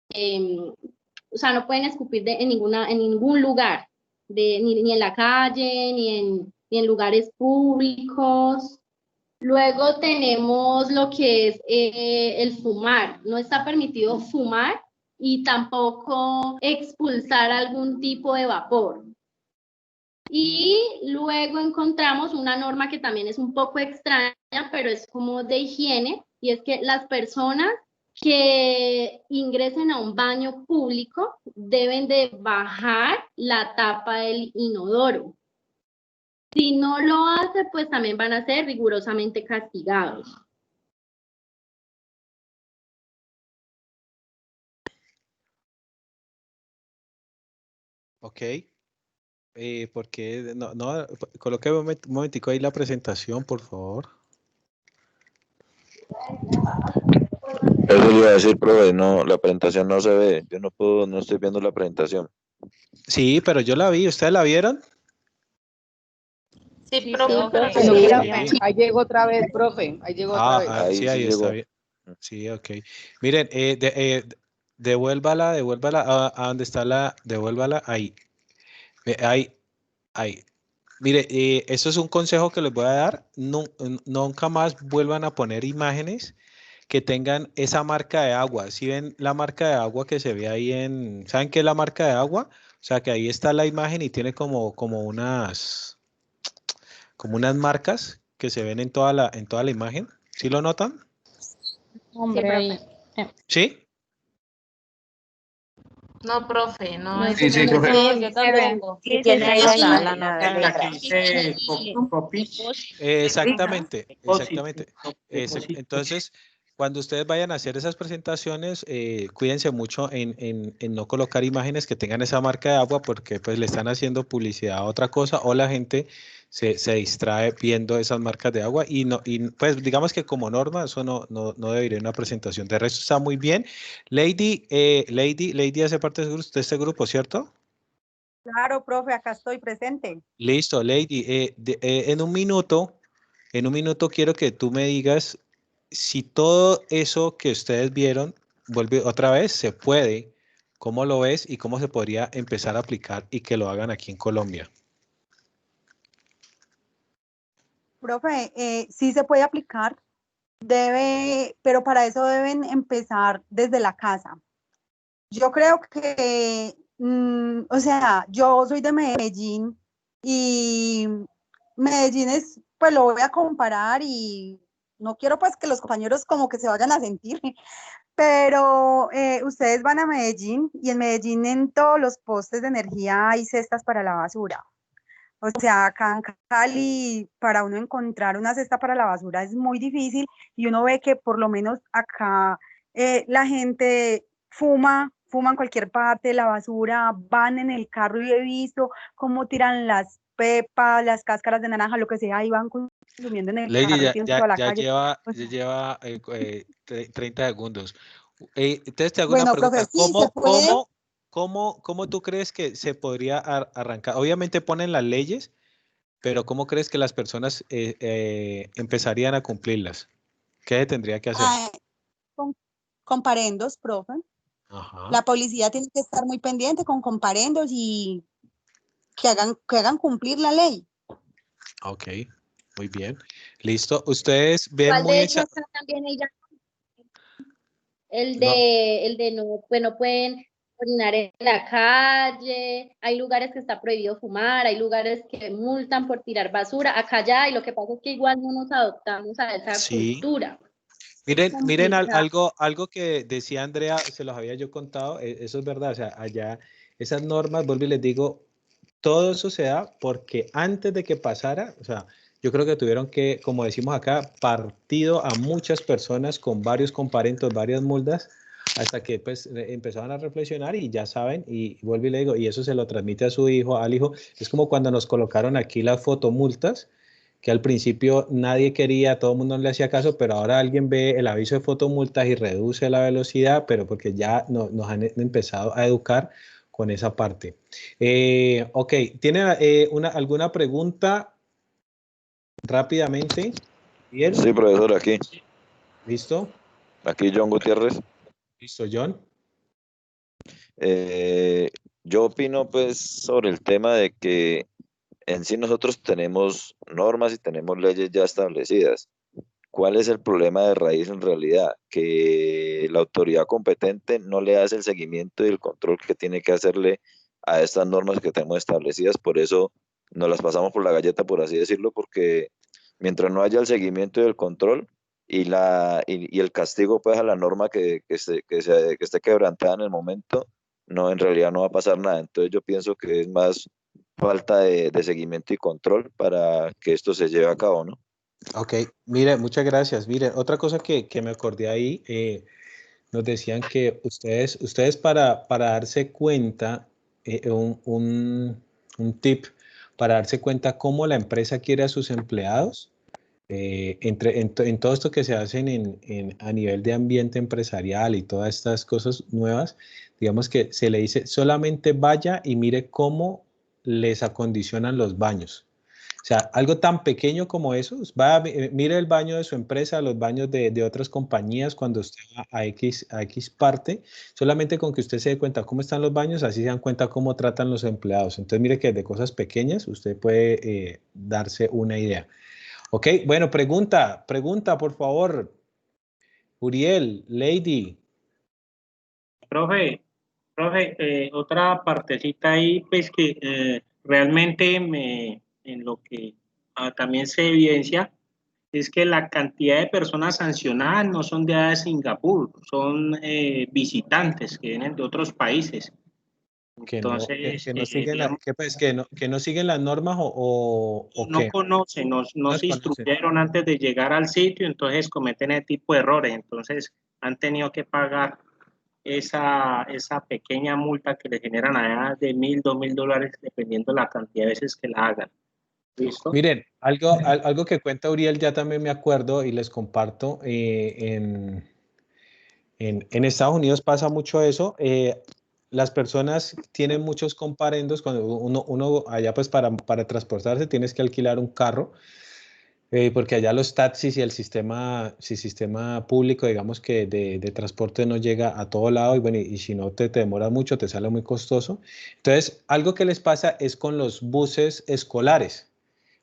o sea, no pueden escupir en ningún lugar, ni en la calle, ni en lugares públicos. Luego tenemos lo que es el fumar. No está permitido fumar y tampoco expulsar algún tipo de vapor. Y luego encontramos una norma que también es un poco extraña, pero es como de higiene, y es que las personas que ingresen a un baño público deben de bajar la tapa del inodoro. Si no lo hace, pues también van a ser rigurosamente castigados. Ok. Porque no, coloque un momentico ahí la presentación, por favor. Eso iba a decir, profe, no, la presentación no se ve, yo no estoy viendo la presentación. Sí, pero yo la vi, ¿ustedes la vieron? Sí, profe. Sí. Ahí llegó otra vez, profe, ahí llegó otra vez. Sí, ahí está bien. Sí, ok. Miren, devuélvala a donde está devuélvala ahí. Ahí. Mire, eso es un consejo que les voy a dar. Nunca más vuelvan a poner imágenes que tengan esa marca de agua. Si ven la marca de agua que se ve ahí ¿saben qué es la marca de agua? O sea, que ahí está la imagen y tiene como unas marcas que se ven en toda la imagen. ¿Sí lo notan? Hombre, ¿Sí? No, profe, no. Sí, profe. Yo tampoco. Sí, tiene ahí la La nota. que dice copy. Exactamente. Deposit. Entonces, cuando ustedes vayan a hacer esas presentaciones, cuídense mucho en no colocar imágenes que tengan esa marca de agua, porque pues le están haciendo publicidad a otra cosa o la gente se distrae viendo esas marcas de agua y pues digamos que como norma eso no debería una presentación. De resto está muy bien. Lady hace parte de este grupo, ¿cierto? Claro, profe, acá estoy presente. Listo, Lady. En un minuto quiero que tú me digas si todo eso que ustedes vieron vuelve otra vez, se puede, cómo lo ves y cómo se podría empezar a aplicar y que lo hagan aquí en Colombia. Profe, sí se puede aplicar, pero para eso deben empezar desde la casa. Yo creo que, o sea, yo soy de Medellín y Medellín pues lo voy a comparar y no quiero pues que los compañeros como que se vayan a sentir, pero ustedes van a Medellín y en Medellín en todos los postes de energía hay cestas para la basura. O sea, acá en Cali, para uno encontrar una cesta para la basura es muy difícil y uno ve que por lo menos acá la gente fuma en cualquier parte, la basura, van en el carro y he visto cómo tiran las pepas, las cáscaras de naranja, lo que sea, y van consumiendo en el Lady, carro y tiran toda la calle. ya Pues, lleva 30 segundos. Entonces te hago una bueno, profe, pregunta. sí, se puede. ¿Cómo tú crees que se podría arrancar? Obviamente ponen las leyes, pero ¿cómo crees que las personas empezarían a cumplirlas? ¿Qué se tendría que hacer? Con comparendos, profe. Ajá. La policía tiene que estar muy pendiente con comparendos y que hagan cumplir la ley. Ok, muy bien. Listo. Ustedes ven Igual, muy de hecho, acá también ella, el de no, pues no pueden orinar en la calle, hay lugares que está prohibido fumar, hay lugares que multan por tirar basura, acá ya, y lo que pasa es que igual no nos adoptamos a esa Sí. cultura. Miren algo que decía Andrea, se los había yo contado, eso es verdad, o sea, allá esas normas, vuelvo y les digo, todo eso se da porque antes de que pasara, o sea, yo creo que tuvieron que, como decimos acá, partido a muchas personas con varios comparentos, varias multas, hasta que pues empezaron a reflexionar y ya saben, y vuelvo y le digo, y eso se lo transmite a su hijo, al hijo, es como cuando nos colocaron aquí las fotomultas, que al principio nadie quería, todo el mundo no le hacía caso, pero ahora alguien ve el aviso de fotomultas y reduce la velocidad, pero porque ya nos han empezado a educar con esa parte. Ok, ¿tiene alguna pregunta rápidamente? ¿Bien? Sí, profesor, aquí. ¿Listo? Aquí John Gutiérrez. ¿Listo, John? Yo opino pues sobre el tema de que en sí nosotros tenemos normas y tenemos leyes ya establecidas. ¿Cuál es el problema de raíz en realidad? Que la autoridad competente no le hace el seguimiento y el control que tiene que hacerle a estas normas que tenemos establecidas. Por eso nos las pasamos por la galleta, por así decirlo, porque mientras no haya el seguimiento y el control y el castigo pues a la norma que esté quebrantada en el momento, no, en realidad no va a pasar nada. Entonces yo pienso que es más falta de seguimiento y control para que esto se lleve a cabo, ¿no? Ok, mire, muchas gracias. Mire, otra cosa que me acordé ahí, nos decían que ustedes para darse cuenta, un tip para darse cuenta cómo la empresa quiere a sus empleados, en todo esto que se hacen a nivel de ambiente empresarial y todas estas cosas nuevas, digamos que se le dice solamente vaya y mire cómo les acondicionan los baños. O sea, algo tan pequeño como eso, mire el baño de su empresa, los baños de otras compañías cuando usted va a X parte, solamente con que usted se dé cuenta cómo están los baños, así se dan cuenta cómo tratan los empleados. Entonces, mire que de cosas pequeñas usted puede darse una idea. Ok, bueno, pregunta, por favor. Uriel, Lady. Profe, otra partecita ahí, pues que realmente en lo que también se evidencia es que la cantidad de personas sancionadas no son de allá de Singapur, son visitantes que vienen de otros países. Entonces, Que no siguen digamos, que no siguen las normas o no qué. conocen, no se Conocen. instruyeron antes de llegar al sitio, entonces cometen ese tipo de errores. Entonces, han tenido que pagar esa pequeña multa que le generan allá de $1,000, $2,000, dependiendo la cantidad de veces que la hagan. ¿Listo? Miren, algo que cuenta Uriel ya también me acuerdo y les comparto. En Estados Unidos pasa mucho eso. Las personas tienen muchos comparendos. Cuando uno allá pues para transportarse tienes que alquilar un carro. Porque allá los taxis y el sistema público, digamos que de transporte no llega a todo lado y bueno, y si no te demora mucho, te sale muy costoso. Entonces, algo que les pasa es con los buses escolares.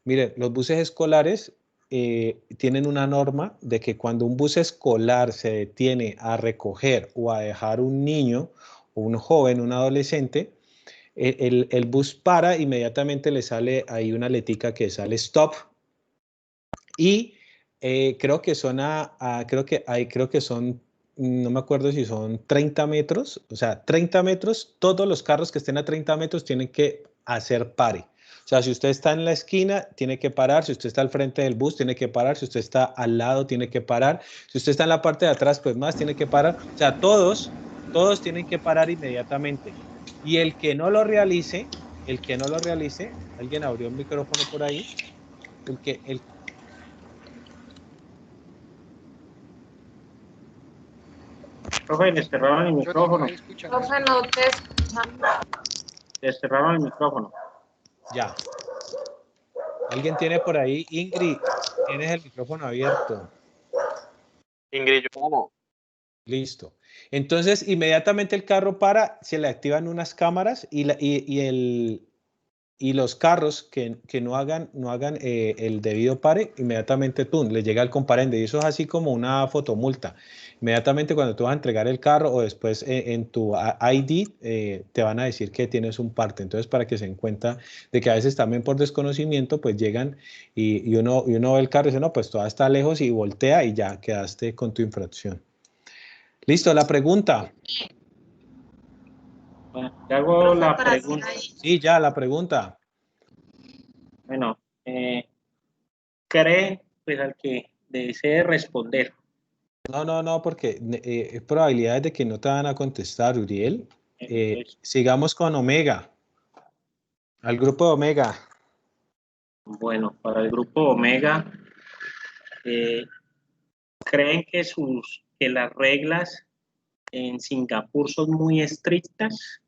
Miren, los buses escolares tienen una norma de que cuando un bus escolar se detiene a recoger o a dejar un niño o un joven, un adolescente, el bus para, inmediatamente le sale ahí una letica que sale stop. Y creo que son creo que son, no me acuerdo si son 30 metros, o sea, 30 metros, todos los carros que estén a 30 metros tienen que hacer pare. O sea, si usted está en la esquina, tiene que parar. Si usted está al frente del bus, tiene que parar. Si usted está al lado, tiene que parar. Si usted está en la parte de atrás, pues más tiene que parar. O sea, todos tienen que parar inmediatamente. Y el que no lo realice, alguien abrió un micrófono por ahí, Profe, le cerraron el micrófono. Profe, no te escuchamos. Le cerraron el micrófono. Ya. ¿Alguien tiene por ahí? Ingrid, tienes el micrófono abierto. Ingrid, yo no. Listo. Entonces, inmediatamente el carro para, se le activan unas cámaras y los carros que no hagan el debido pare, inmediatamente le llega el comparende. Y eso es así como una fotomulta. Inmediatamente cuando tú vas a entregar el carro o después en tu ID te van a decir que tienes un parte. Entonces, para que se den cuenta de que a veces también por desconocimiento, pues llegan y uno ve el carro y dice, no, pues todavía está lejos y voltea y ya quedaste con tu infracción. Listo, la pregunta. Bueno, te hago la pregunta. Sí, ya, la pregunta. Bueno, cree, pues, al que desee responder. No, porque es probabilidades de que no te van a contestar, Uriel. Sigamos con Omega. Al grupo de Omega. Bueno, para el grupo Omega, ¿creen que las reglas en Singapur son muy estrictas?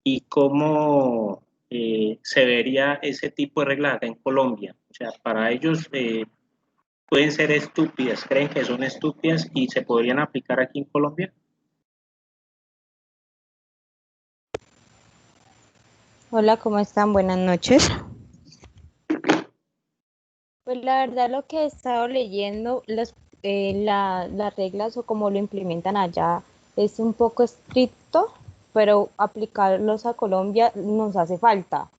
¿Y cómo se vería ese tipo de reglas acá en Colombia? O sea, para ellos pueden ser estúpidas, creen que son estúpidas y se podrían aplicar aquí en Colombia. Hola, ¿cómo están? Buenas noches. Pues la verdad lo que he estado leyendo, las reglas o cómo lo implementan allá es un poco estricto, pero aplicarlos a Colombia nos hace falta,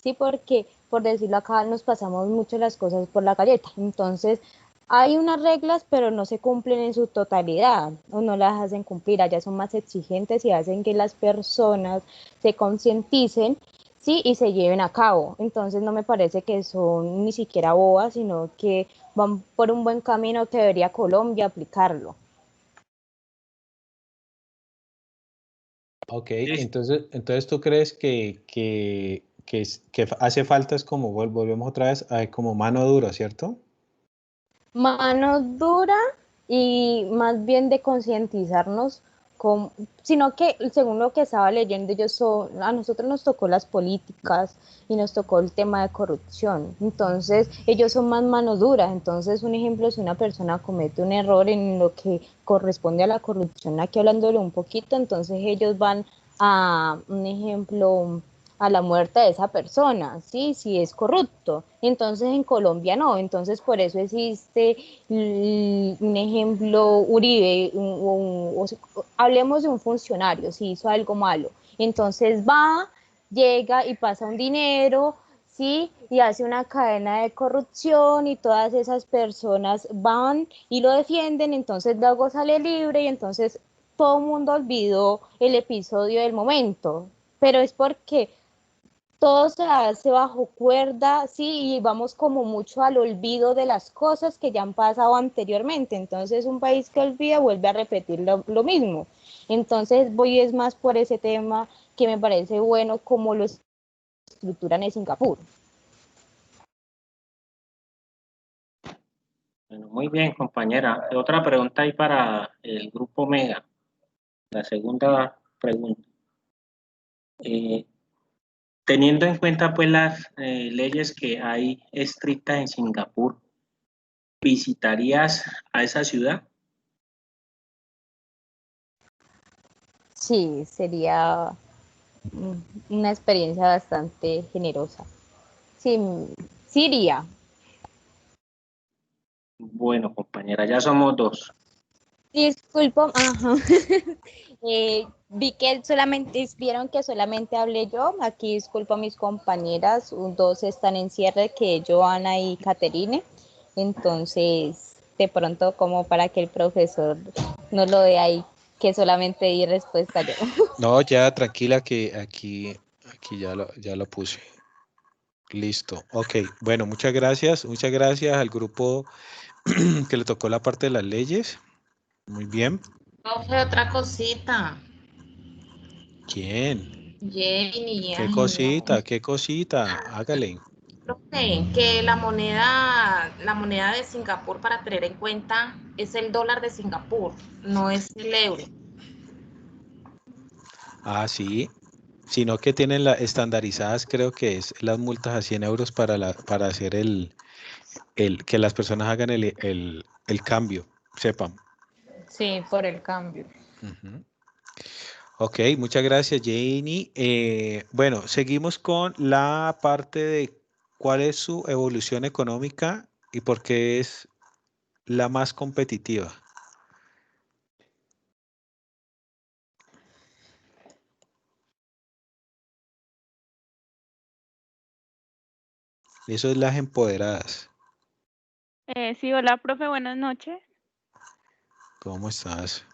¿sí? Porque, por decirlo acá, nos pasamos mucho las cosas por la galleta. Entonces, hay unas reglas, pero no se cumplen en su totalidad o no las hacen cumplir. Allá son más exigentes y hacen que las personas se concienticen, sí, y se lleven a cabo. Entonces no me parece que son ni siquiera bobas, sino que van por un buen camino que debería Colombia aplicarlo. Ok, entonces tú crees que hace falta, es como, volvemos otra vez, como mano dura, ¿cierto? Mano dura y más bien de concientizarnos, sino que según lo que estaba leyendo, a nosotros nos tocó las políticas y nos tocó el tema de corrupción. Entonces, ellos son más mano dura. Entonces, un ejemplo, si una persona comete un error en lo que corresponde a la corrupción, aquí hablándole un poquito, entonces ellos van a, un ejemplo, a la muerte de esa persona, ¿sí? Si es corrupto. Entonces en Colombia no, entonces por eso existe un ejemplo, Uribe, hablemos de un funcionario, si hizo algo malo, entonces llega y pasa un dinero, ¿sí? Y hace una cadena de corrupción y todas esas personas van y lo defienden, entonces luego sale libre y entonces todo el mundo olvidó el episodio del momento, pero es porque todo se hace bajo cuerda, sí, y vamos como mucho al olvido de las cosas que ya han pasado anteriormente. Entonces, un país que olvida vuelve a repetir lo mismo. Entonces, voy es más por ese tema que me parece bueno como lo estructuran en Singapur. Bueno, muy bien, compañera. Otra pregunta ahí para el grupo Omega. La segunda pregunta. Teniendo en cuenta pues las leyes que hay estrictas en Singapur, ¿visitarías a esa ciudad? Sí, sería una experiencia bastante generosa. Sí, sí iría. Bueno, compañera, ya somos dos. Disculpa, ajá. Vi que vieron que solamente hablé yo. Aquí disculpo a mis compañeras, dos están en cierre, que Joana y Caterine. Entonces, de pronto, como para que el profesor no lo dé ahí, que solamente di respuesta yo. No, ya tranquila que aquí ya lo puse. Listo. Ok. Bueno, muchas gracias. Muchas gracias al grupo que le tocó la parte de las leyes. Muy bien. Profe, otra cosita. ¿Quién? Jenny, ¿Qué ay no. cosita? ¿Qué cosita? Hágale. Profe, que la moneda de Singapur para tener en cuenta es el dólar de Singapur, no es el euro. Ah, sí. Sino que tienen las estandarizadas, creo que es las multas a 100 euros para hacer que las personas hagan el cambio, sepan. Sí, por el cambio. Ujú. Ok, muchas gracias, Janie. Bueno, seguimos con la parte de cuál es su evolución económica y por qué es la más competitiva. Eso es las empoderadas. Sí, hola, profe, buenas noches. ¿Cómo estás?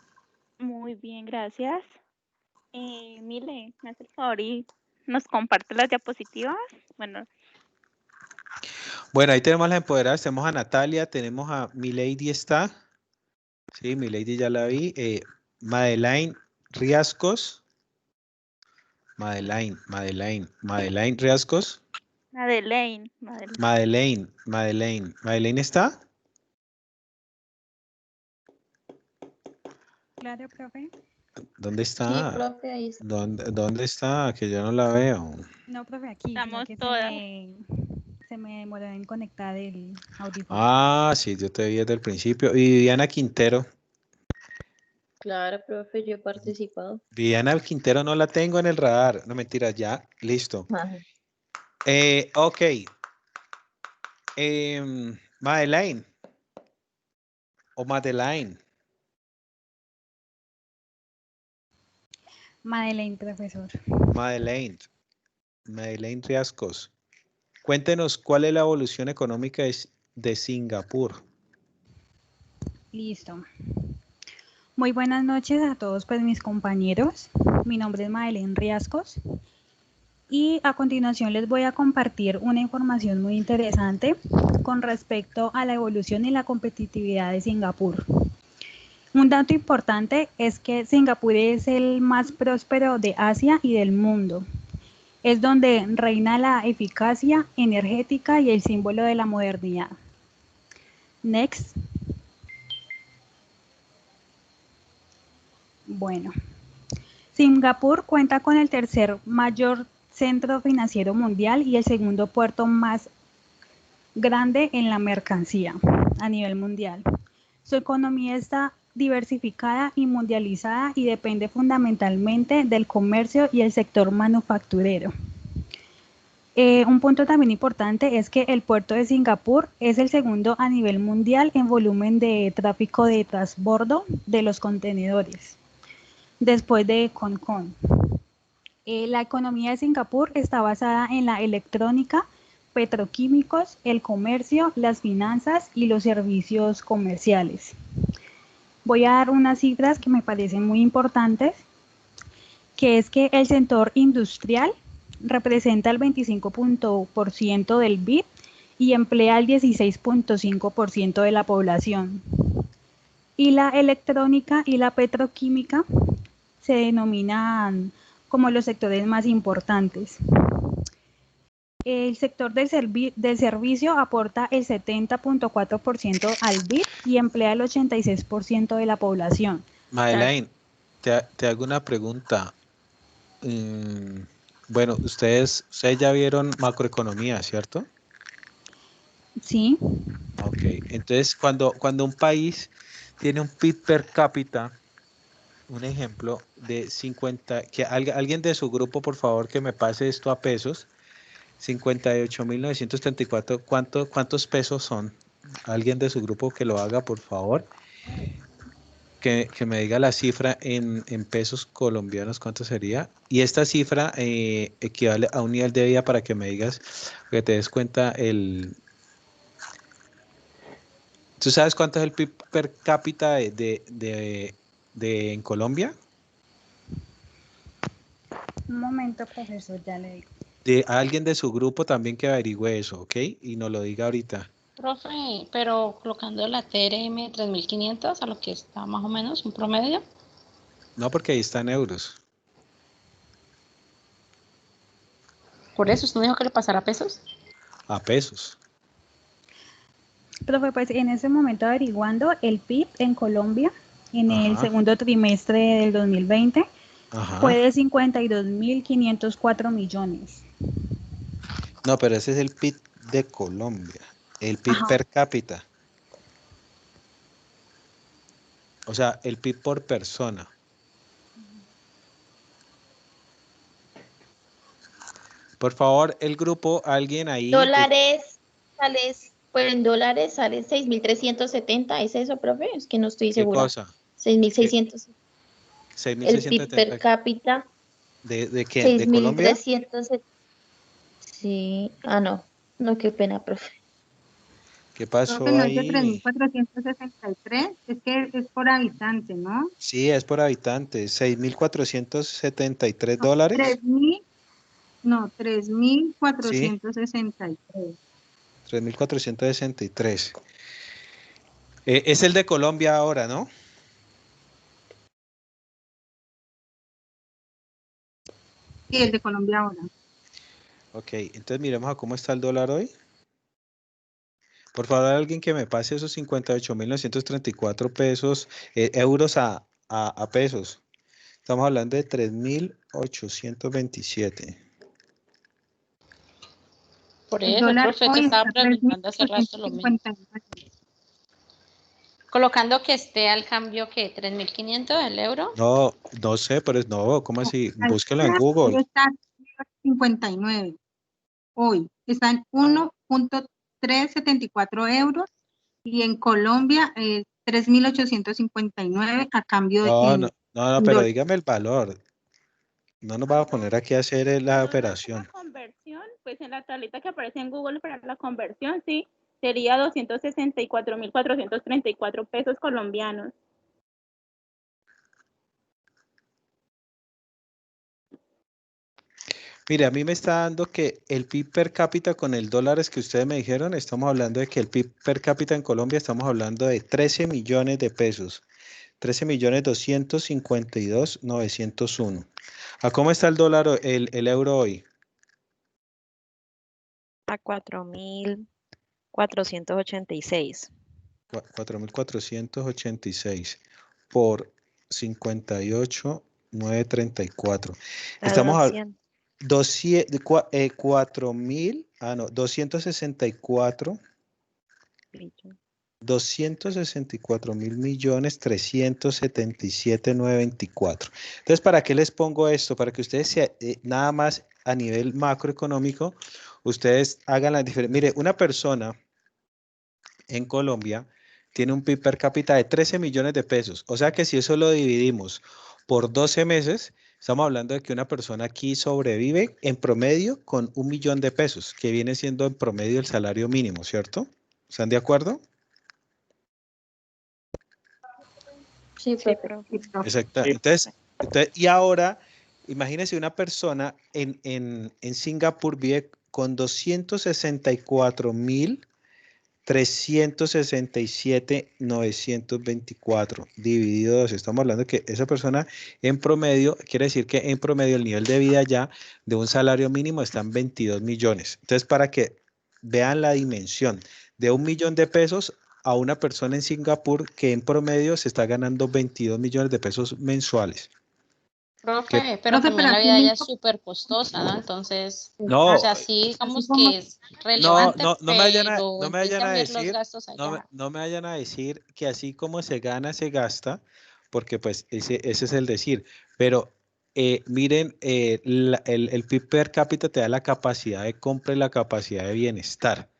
Muy bien, gracias. Mile, me hace el favor y nos comparte las diapositivas. Bueno, Bueno, ahí tenemos las empoderadas. Tenemos a Natalia, tenemos a Milady está. Sí, Milady ya la vi. Madeleine Riascos. Madeleine Riascos. Madeleine. Madeleine está. Claro, profe. ¿Dónde Sí, está? profe, ahí está. ¿Dónde está? Que yo no la veo. No, profe, aquí, sino estamos que todas. se me demoró en conectar el audífono. Ah, sí, yo te vi desde el principio. Y Viviana Quintero. Claro, profe, yo he participado. Viviana Quintero no la tengo en el radar. No, mentira, ya. Listo. Ajá. Ok. Madeleine. O Madeleine. Madeleine, profesor. Madeleine Riascos. Cuéntenos cuál es la evolución económica de Singapur. Listo. Muy buenas noches a todos pues mis compañeros. Mi nombre es Madeleine Riascos y a continuación les voy a compartir una información muy interesante con respecto a la evolución y la competitividad de Singapur. Un dato importante es que Singapur es el más próspero de Asia y del mundo. Es donde reina la eficacia energética y el símbolo de la modernidad. Next. Bueno, Singapur cuenta con el tercer mayor centro financiero mundial y el segundo puerto más grande en la mercancía a nivel mundial. Su economía está diversificada y mundializada y depende fundamentalmente del comercio y el sector manufacturero. Un punto también importante es que el puerto de Singapur es el segundo a nivel mundial en volumen de tráfico de transbordo de los contenedores, después de Hong Kong. La economía de Singapur está basada en la electrónica, petroquímicos, el comercio, las finanzas y los servicios comerciales. Voy a dar unas cifras que me parecen muy importantes, que es que el sector industrial representa el 25% del PIB y emplea el 16.5% de la población. Y la electrónica y la petroquímica se denominan como los sectores más importantes. El sector del servicio aporta el 70.4% al PIB y emplea el 86% de la población. Madeleine, te hago una pregunta. Bueno, ustedes ya vieron macroeconomía, ¿cierto? Sí. Ok, entonces cuando un país tiene un PIB per cápita, un ejemplo de 50, que alguien de su grupo, por favor, que me pase esto a pesos, 58.934, ¿cuántos pesos son? Alguien de su grupo que lo haga, por favor. Que me diga la cifra en pesos colombianos, ¿cuánto sería? Y esta cifra equivale a un nivel de vida para que me digas, que te des cuenta ¿Tú sabes cuánto es el PIB per cápita en Colombia? Un momento, profesor, ya le digo. De alguien de su grupo también que averigüe eso, ¿ok? Y nos lo diga ahorita. Profe, pero colocando la TRM 3500 a lo que está más o menos, un promedio. No, porque ahí está en euros. Por eso, ¿usted no dijo que le pasara a pesos? A pesos. Profe, pues en ese momento averiguando el PIB en Colombia en el Ajá. segundo trimestre del 2020 Ajá. fue de 52.504 millones. No, pero ese es el PIB de Colombia. El PIB Ajá. per cápita. O sea, el PIB por persona. Por favor, el grupo, alguien ahí. Dólares, pues en dólares salen 6.370, ¿es eso, profe? Es que no estoy ¿Qué segura. cosa? 6.600. El PIB 6.670. per cápita, ¿De qué? ¿De Colombia? 6.370. Sí, no, qué pena, profe. ¿Qué Creo pasó que no es de ahí? 3.463, es que es por habitante, ¿no? Sí, es por habitante. 6.473 dólares. 3.463. 3.463. Es el de Colombia ahora, ¿no? Sí, el de Colombia ahora. Ok, entonces miremos a cómo está el dólar hoy. Por favor, alguien que me pase esos 58.934 pesos, euros a pesos. Estamos hablando de 3.827. Por El eso, dólar profe, te hoy estaba está preguntando hace rato lo mismo. 3.859. Colocando que esté al cambio, ¿qué? 3.500 el euro. No, no sé, pero no, ¿cómo así? Búsquelo en Hoy Google. está 59. Hoy está en 1.374 euros y en Colombia 3.859 a cambio No, pero dólares. dígame el valor. No nos va a poner aquí a hacer la operación. La conversión, pues en la tablita que aparece en Google para la conversión, sí, sería 264.434 pesos colombianos. Mire, a mí me está dando que el PIB per cápita con el dólares que ustedes me dijeron, estamos hablando de que el PIB per cápita en Colombia, estamos hablando de 13 millones de pesos. 13.252.901. ¿A cómo está el dólar, el euro hoy? A 4.486. 4.486 por 58.934. A Estamos a 264 264.377.924. Entonces, ¿para qué les pongo esto? Para que ustedes, nada más a nivel macroeconómico, ustedes hagan la diferencia. Mire, una persona en Colombia tiene un PIB per cápita de 13 millones de pesos. O sea que si eso lo dividimos por 12 meses, estamos hablando de que una persona aquí sobrevive en promedio con 1 millón de pesos, que viene siendo en promedio el salario mínimo, ¿cierto? ¿Están de acuerdo? Sí, profe. Exacto. Entonces, y ahora, imagínense una persona en Singapur vive con 264.367.924 dividido 12. Estamos hablando que esa persona en promedio, quiere decir que en promedio el nivel de vida ya de un salario mínimo está en 22 millones. Entonces, para que vean la dimensión de 1 millón de pesos a una persona en Singapur que en promedio se está ganando 22 millones de pesos mensuales. Profe, pero también la vida ya es súper costosa, ¿no? Entonces, no, o sea, sí, digamos que es relevante, no me vayan a ver los decir, gastos allá. no me vayan a decir que así como se gana, se gasta, porque pues ese es el decir, pero miren, el PIB per cápita te da la capacidad de compra y la capacidad de bienestar.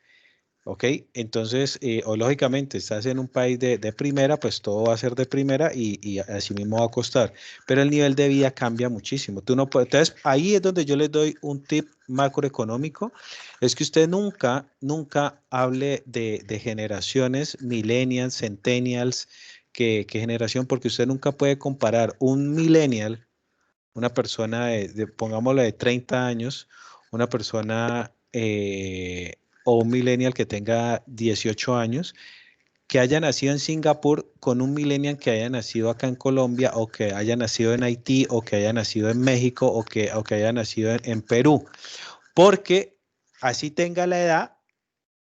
¿Ok? Entonces, o lógicamente, estás en un país de primera, pues todo va a ser de primera y así mismo va a costar. Pero el nivel de vida cambia muchísimo. Tú no puedes, entonces, ahí es donde yo les doy un tip macroeconómico, es que usted nunca hable de generaciones, millennials, centennials, que generación, porque usted nunca puede comparar un millennial, una persona pongámoslo, de 30 años, una persona o un millennial que tenga 18 años, que haya nacido en Singapur con un millennial que haya nacido acá en Colombia o que haya nacido en Haití o que haya nacido en México o que haya nacido en Perú. Porque así tenga la edad,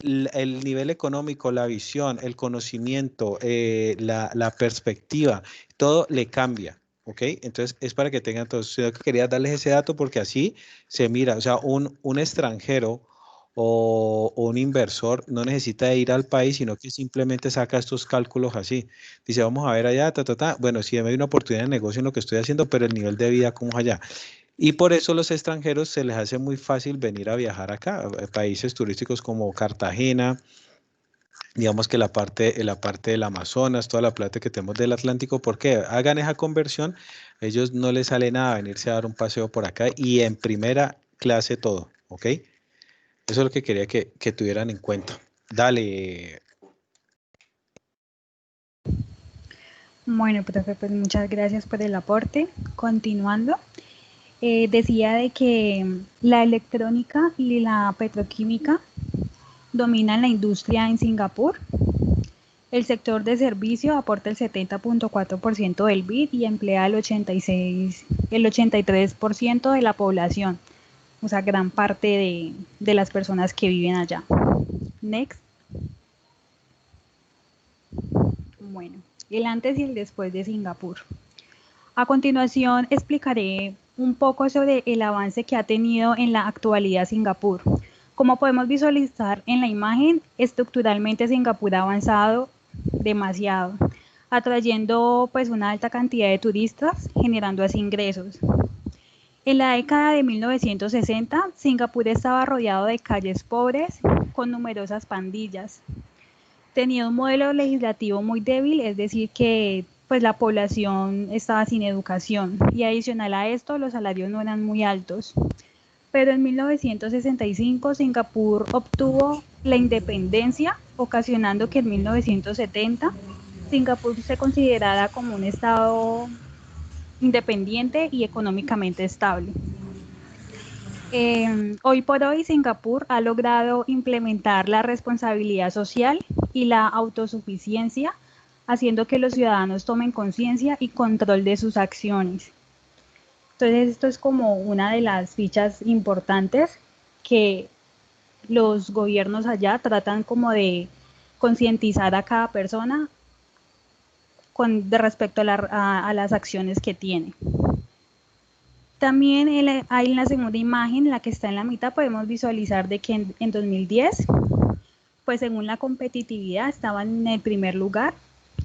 el nivel económico, la visión, el conocimiento, la perspectiva, todo le cambia. ¿Ok? Entonces es para que tengan todos. Yo quería darles ese dato porque así se mira. O sea, un extranjero o un inversor no necesita ir al país, sino que simplemente saca estos cálculos así. Dice, vamos a ver allá, ta, ta, ta. Bueno, sí, me hay una oportunidad de negocio en lo que estoy haciendo, pero el nivel de vida, ¿cómo es allá? Y por eso los extranjeros se les hace muy fácil venir a viajar acá, a países turísticos como Cartagena, digamos que la parte del Amazonas, toda la plata que tenemos del Atlántico, porque hagan esa conversión, a ellos no les sale nada venirse a dar un paseo por acá y en primera clase todo, ¿ok? Eso es lo que quería que tuvieran en cuenta. Dale. Bueno, profe, pues muchas gracias por el aporte. Continuando, decía de que la electrónica y la petroquímica dominan la industria en Singapur. El sector de servicio aporta el 70.4% del PIB y emplea el 83% de la población, o sea, gran parte de las personas que viven allá. Next. Bueno, el antes y el después de Singapur. A continuación explicaré un poco sobre el avance que ha tenido en la actualidad Singapur. Como podemos visualizar en la imagen, estructuralmente Singapur ha avanzado demasiado, atrayendo pues una alta cantidad de turistas, generando así ingresos. En la década de 1960, Singapur estaba rodeado de calles pobres con numerosas pandillas. Tenía un modelo legislativo muy débil, es decir que pues la población estaba sin educación y adicional a esto los salarios no eran muy altos. Pero en 1965 Singapur obtuvo la independencia, ocasionando que en 1970 Singapur se considerara como un estado independiente y económicamente estable. Hoy por hoy Singapur ha logrado implementar la responsabilidad social y la autosuficiencia, haciendo que los ciudadanos tomen conciencia y control de sus acciones. Entonces esto es como una de las fichas importantes que los gobiernos allá tratan como de concientizar a cada persona de respecto a las acciones que tiene. También ahí en la segunda imagen, la que está en la mitad, podemos visualizar de que en 2010, pues según la competitividad, estaban en el primer lugar.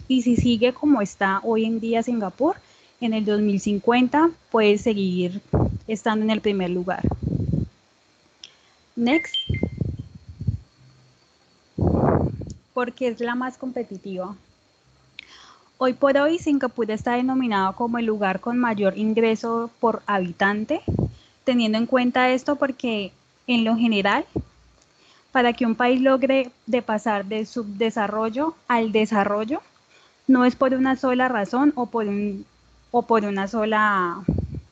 Y si sigue como está hoy en día Singapur, en el 2050 puede seguir estando en el primer lugar. Next. Porque es la más competitiva. Hoy por hoy, Singapur está denominado como el lugar con mayor ingreso por habitante, teniendo en cuenta esto porque, en lo general, para que un país logre de pasar del subdesarrollo al desarrollo, no es por una sola razón o por una sola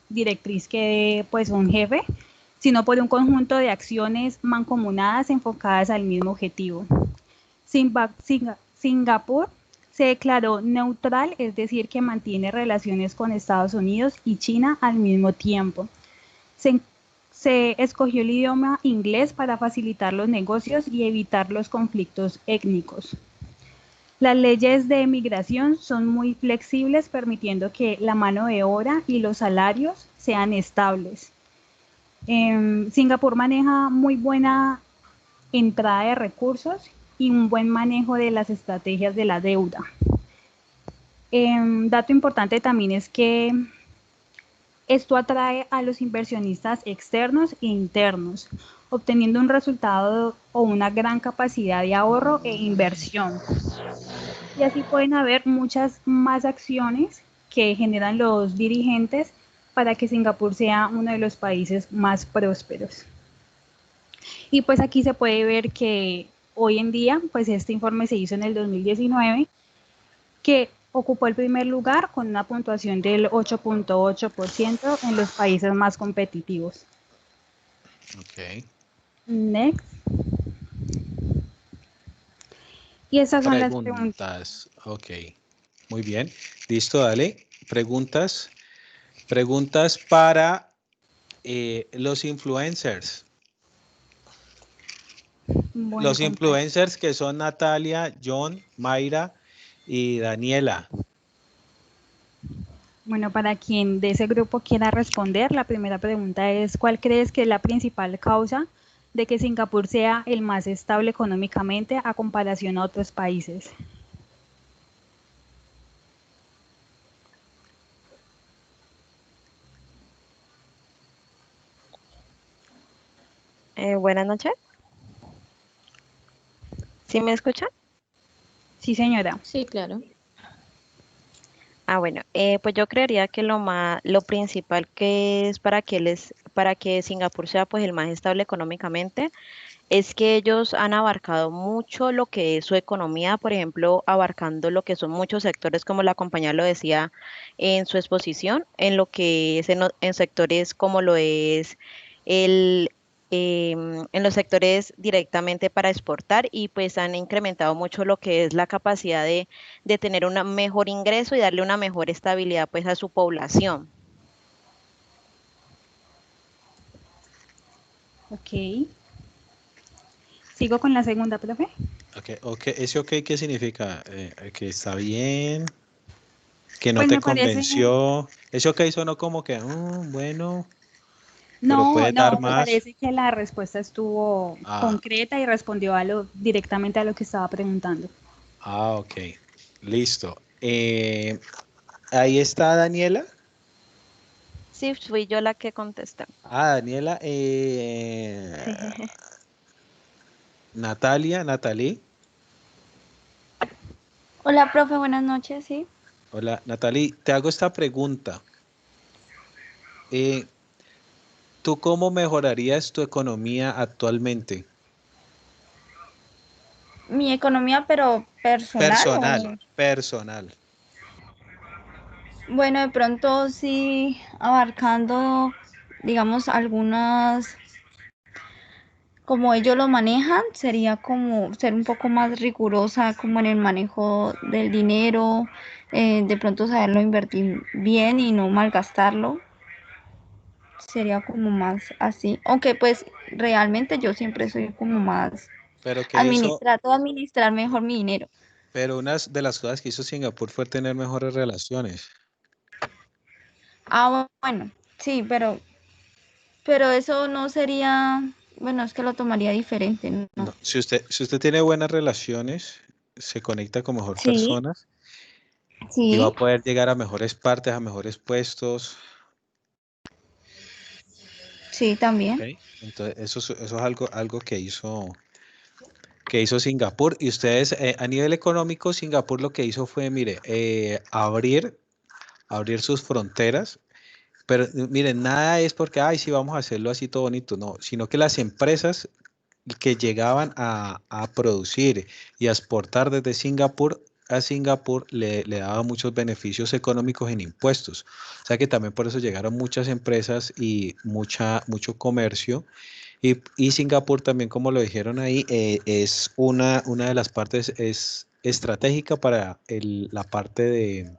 directriz que dé pues un jefe, sino por un conjunto de acciones mancomunadas enfocadas al mismo objetivo. Singapur se declaró neutral, es decir, que mantiene relaciones con Estados Unidos y China al mismo tiempo. Se escogió el idioma inglés para facilitar los negocios y evitar los conflictos étnicos. Las leyes de migración son muy flexibles, permitiendo que la mano de obra y los salarios sean estables. Singapur maneja muy buena entrada de recursos y un buen manejo de las estrategias de la deuda. Dato importante también es que esto atrae a los inversionistas externos e internos, obteniendo un resultado o una gran capacidad de ahorro e inversión. Y así pueden haber muchas más acciones que generan los dirigentes para que Singapur sea uno de los países más prósperos. Y pues aquí se puede ver que hoy en día, pues este informe se hizo en el 2019, que ocupó el primer lugar con una puntuación del 8.8% en los países más competitivos. Ok. Next. Y esas son las preguntas. Ok. Muy bien. Listo, dale. Preguntas. Preguntas para los influencers. Bueno, Los influencers que son Natalia, John, Mayra y Daniela. Bueno, para quien de ese grupo quiera responder, la primera pregunta es, ¿cuál crees que es la principal causa de que Singapur sea el más estable económicamente a comparación a otros países? Buenas noches. ¿Sí me escuchan? Sí, señora. Sí, claro. Bueno, pues yo creería que lo principal que es para que Singapur sea pues el más estable económicamente es que ellos han abarcado mucho lo que es su economía, por ejemplo, abarcando lo que son muchos sectores, como la compañía lo decía en su exposición, en lo que es en sectores como lo es el, en los sectores directamente para exportar y pues han incrementado mucho lo que es la capacidad de tener un mejor ingreso y darle una mejor estabilidad pues a su población. Ok. ¿Sigo con la segunda, profe? Ok. ¿Ese ok qué significa? Que está bien, que no Pues te me parece, convenció. Ese ok sonó como que, bueno, pero no, puedes dar me más. parece que la respuesta estuvo Ah, concreta y respondió directamente a lo que estaba preguntando. ok. Listo. Ahí está Daniela. Sí, fui yo la que contesté. Daniela. Sí. Natalie. Hola, profe, buenas noches, sí. Hola, Natalie, te hago esta pregunta. ¿Tú cómo mejorarías tu economía actualmente? Mi economía, pero personal o... Personal. Bueno, de pronto sí abarcando, digamos, algunas, como ellos lo manejan, sería como ser un poco más rigurosa como en el manejo del dinero, de pronto saberlo invertir bien y no malgastarlo. Sería como más así. Aunque pues realmente yo siempre soy como más Pero trato de administrar mejor mi dinero. pero una de las cosas que hizo Singapur fue tener mejores relaciones. Ah, bueno, sí, pero eso no sería, bueno, es que lo tomaría diferente, ¿no? No, si usted tiene buenas relaciones, se conecta con mejor Sí, personas y va sí, a poder llegar a mejores partes, a mejores puestos. sí, también. ¿Ok? Entonces, eso es algo que hizo Singapur. Y ustedes, a nivel económico, Singapur lo que hizo fue, mire, abrir sus fronteras. Pero miren, nada es porque, ay, sí, vamos a hacerlo así todo bonito, no, sino que las empresas que llegaban a producir y a exportar desde Singapur a Singapur le daba muchos beneficios económicos en impuestos. O sea que también por eso llegaron muchas empresas y mucho comercio. Y Singapur también, como lo dijeron ahí, es una de las partes es estratégica para la parte de,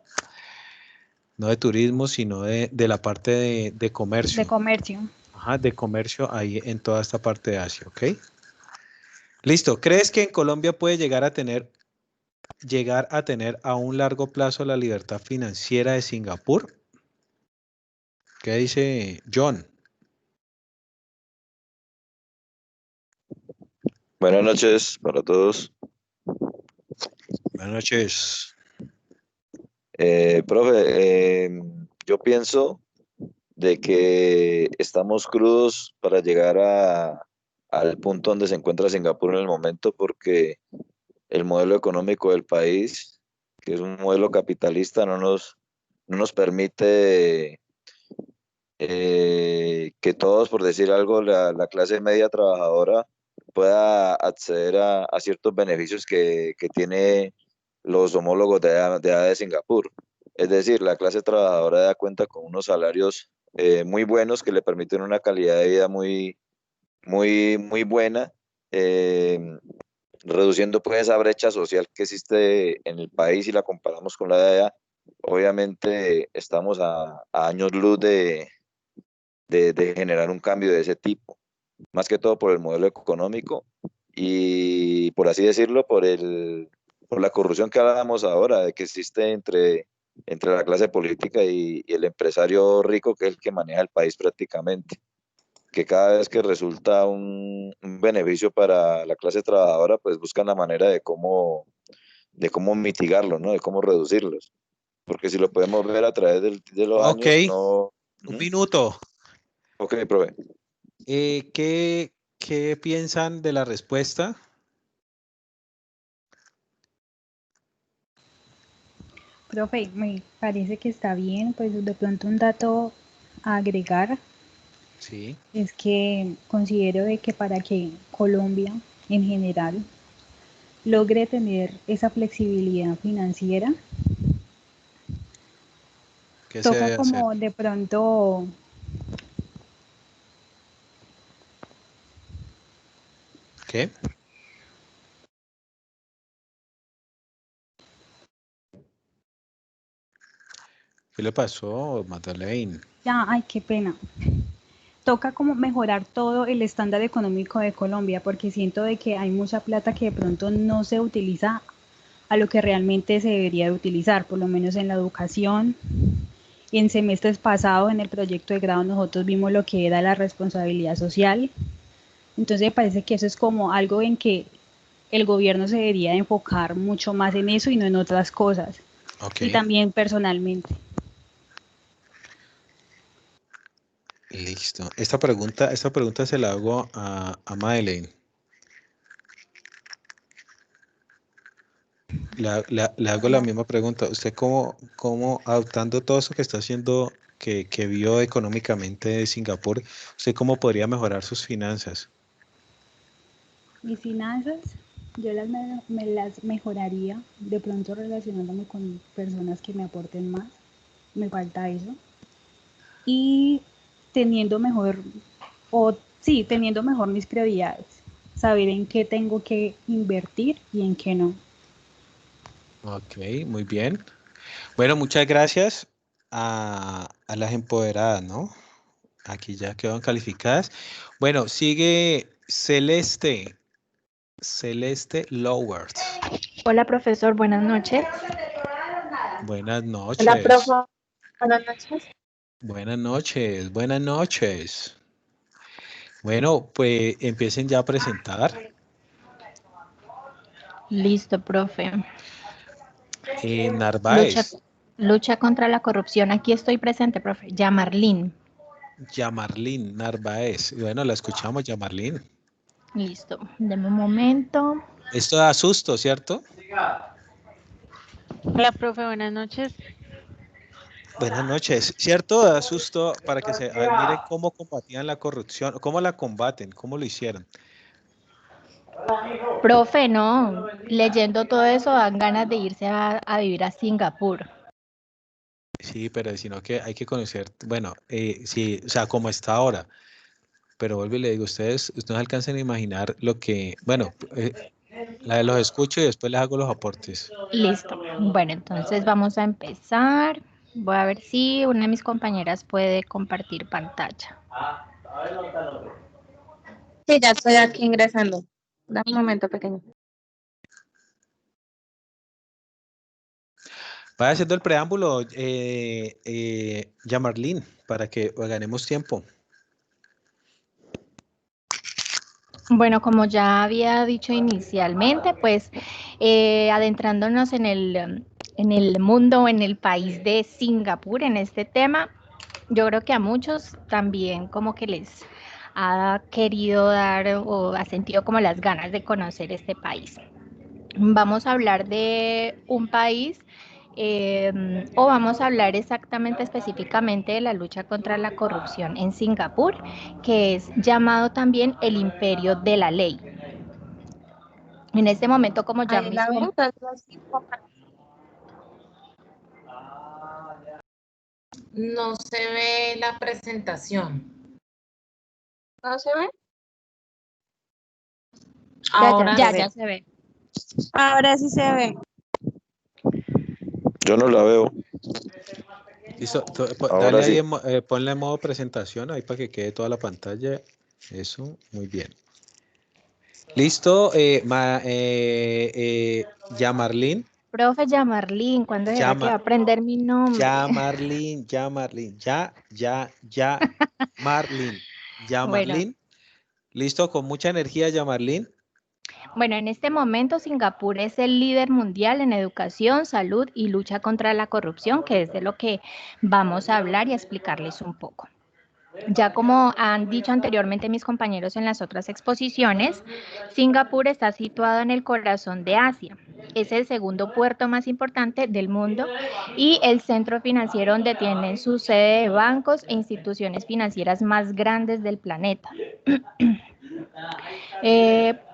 no de turismo, sino de la parte de De comercio. comercio. Ajá, de comercio ahí en toda esta parte de Asia, ¿ok? Listo. ¿Crees que en Colombia puede llegar a tener a un largo plazo la libertad financiera de Singapur? ¿Qué dice John? Buenas noches para todos. Buenas noches. Profe, yo pienso de que estamos crudos para llegar al punto donde se encuentra Singapur en el momento, porque el modelo económico del país, que es un modelo capitalista, no nos permite que todos, por decir algo, la clase media trabajadora pueda acceder a ciertos beneficios que tiene los homólogos de allá de Singapur. Es decir, la clase trabajadora da cuenta con unos salarios muy buenos que le permiten una calidad de vida muy buena, reduciendo pues esa brecha social que existe en el país y la comparamos con la de allá. Obviamente estamos a años luz de generar un cambio de ese tipo, más que todo por el modelo económico y, por así decirlo, por la corrupción que hablábamos ahora, de que existe entre la clase política y el empresario rico, que es el que maneja el país prácticamente, que cada vez que resulta un beneficio para la clase trabajadora, pues buscan la manera de cómo mitigarlo, ¿no? De cómo reducirlos. Porque si lo podemos ver a través de los Ok, años, no... un Ujú. minuto. Ok, profe. ¿Qué piensan de la respuesta? Profe, me parece que está bien, pues de pronto un dato a agregar Sí. es que considero de que para que Colombia en general logre tener esa flexibilidad financiera, ¿Qué se toca debe hacer? como de pronto ¿Qué? ¿Qué le pasó, Madeleine? ya, ay, qué pena. Toca como mejorar todo el estándar económico de Colombia, porque siento de que hay mucha plata que de pronto no se utiliza a lo que realmente se debería de utilizar, por lo menos en la educación. Y en semestres pasados, en el proyecto de grado, nosotros vimos lo que era la responsabilidad social. Entonces me parece que eso es como algo en que el gobierno se debería de enfocar mucho más en eso y no en otras cosas. Ok, Y también personalmente. listo. Esta pregunta se la hago a Madeleine. Le hago la misma pregunta. ¿Usted cómo adoptando todo eso que está haciendo, que vio económicamente de Singapur, usted cómo podría mejorar sus finanzas? Mis finanzas, yo me las mejoraría, de pronto relacionándome con personas que me aporten más, me falta eso. Y teniendo mejor, o sí, teniendo mejor mis prioridades, saber en qué tengo que invertir y en qué no. Ok, muy bien. Bueno, muchas gracias a las empoderadas, ¿no? Aquí ya quedan calificadas. Bueno, sigue Celeste Lowers. Hola, profesor, buenas noches. Buenas Hola, profe, noches. buenas noches. Buenas noches. Buenas noches. Bueno, pues empiecen ya a presentar. Listo, profe. Lucha, Narváez, lucha contra la corrupción. Aquí estoy presente, profe. Yamarlín. Yamarlín Narváez. Bueno, la escuchamos, Yamarlín. Listo. Deme un momento. Esto da susto, ¿cierto? Hola, profe, buenas noches. Buenas noches. ¿Cierto? Da susto para que a ver, miren cómo combatían la corrupción, cómo la combaten, cómo lo hicieron. Profe, no. Leyendo todo eso dan ganas de irse a vivir a Singapur. Sí, pero sino que hay que conocer, bueno, sí, o sea, como está ahora. Pero vuelvo y le digo, ustedes no alcanzan a imaginar lo que, bueno, los escucho y después les hago los aportes. Listo. Bueno, entonces vamos a empezar. Voy a ver si una de mis compañeras puede compartir pantalla. Sí, ya estoy aquí ingresando. Dame un momento pequeño. Vaya haciendo el preámbulo, Yamarlín, para que ganemos tiempo. Bueno, como ya había dicho inicialmente, pues adentrándonos en el mundo, en el país de Singapur, en este tema, yo creo que a muchos también como que les ha querido dar o ha sentido como las ganas de conocer este país. Vamos a hablar de un país o vamos a hablar exactamente específicamente de la lucha contra la corrupción en Singapur, que es llamado también el imperio de la ley. En este momento, como ya Ahí mis la ven. No se ve la presentación. ¿No se ve? Ahora Ya. se ve. Ahora sí se ve. Yo no la veo. Listo, Ahora dale ahí, sí. ponle en modo presentación, ahí para que quede toda la pantalla. Eso, muy bien. Listo, Yamarlín. Profe Yamarlín, ¿cuándo será que va a aprender mi nombre? Yamarlín, Marlín. Bueno, Yamarlín. Listo, con mucha energía, Yamarlín. Bueno, en este momento Singapur es el líder mundial en educación, salud y lucha contra la corrupción, que es de lo que vamos a hablar y a explicarles un poco. Ya como han dicho anteriormente mis compañeros en las otras exposiciones, Singapur está situado en el corazón de Asia. Es el segundo puerto más importante del mundo y el centro financiero donde tienen su sede de bancos e instituciones financieras más grandes del planeta.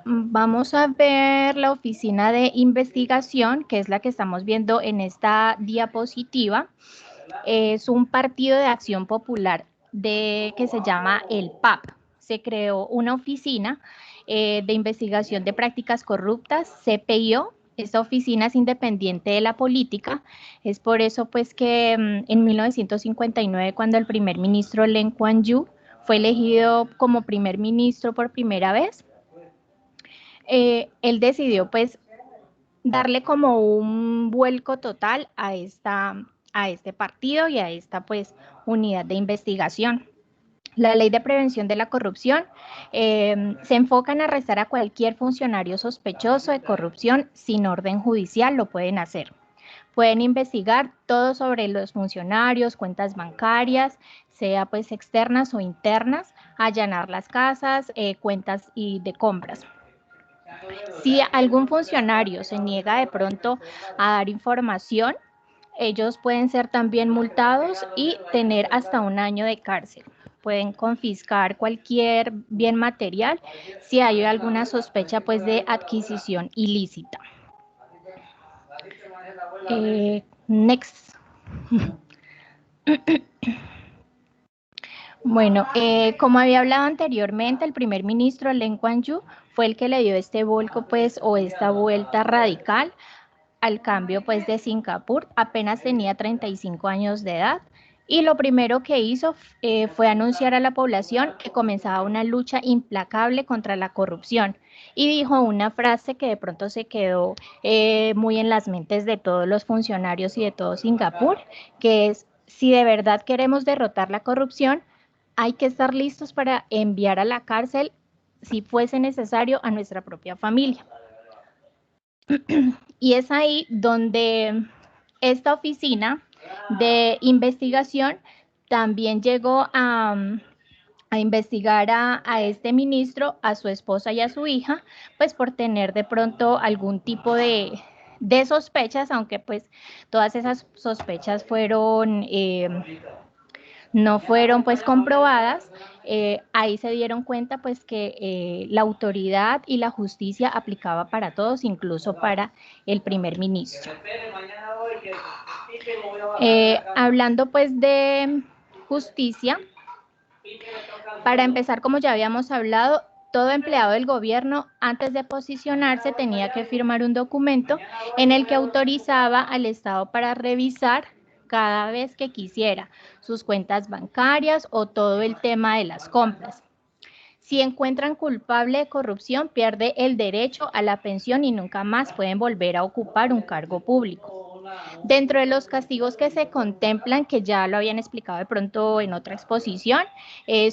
Vamos a ver la oficina de investigación, que es la que estamos viendo en esta diapositiva. Es un partido de acción popular que se llama el PAP. Se creó una oficina de investigación de prácticas corruptas, CPIO. Esta oficina es independiente de la política. Es por eso pues que en 1959, cuando el primer ministro Lee Kuan Yew fue elegido como primer ministro por primera vez, él decidió pues darle como un vuelco total a este partido y a esta pues unidad de investigación. La ley de prevención de la corrupción se enfoca en arrestar a cualquier funcionario sospechoso de corrupción sin orden judicial, lo pueden hacer. Pueden investigar todo sobre los funcionarios, cuentas bancarias, sea pues externas o internas, allanar las casas, cuentas y de compras. Si algún funcionario se niega de pronto a dar información, ellos pueden ser también multados y tener hasta 1 año de cárcel. Pueden confiscar cualquier bien material si hay alguna sospecha pues de adquisición ilícita. Next. Bueno, como había hablado anteriormente, el primer ministro Lee Kuan Yew fue el que le dio este volco pues o esta vuelta radical al cambio pues de Singapur. Apenas tenía 35 años de edad y lo primero que hizo fue anunciar a la población que comenzaba una lucha implacable contra la corrupción y dijo una frase que de pronto se quedó muy en las mentes de todos los funcionarios y de todo Singapur, que es: si de verdad queremos derrotar la corrupción, hay que estar listos para enviar a la cárcel, si fuese necesario, a nuestra propia familia. Y es ahí donde esta oficina de investigación también llegó a investigar a este ministro, a su esposa y a su hija, pues por tener de pronto algún tipo de sospechas, aunque pues todas esas sospechas no fueron pues comprobadas. Ahí se dieron cuenta pues que la autoridad y la justicia aplicaba para todos, incluso para el primer ministro. Hablando pues de justicia, para empezar, como ya habíamos hablado, todo empleado del gobierno antes de posicionarse tenía que firmar un documento en el que autorizaba al Estado para revisar cada vez que quisiera sus cuentas bancarias o todo el tema de las compras. Si encuentran culpable de corrupción, pierde el derecho a la pensión y nunca más pueden volver a ocupar un cargo público. Dentro de los castigos que se contemplan, que ya lo habían explicado de pronto en otra exposición,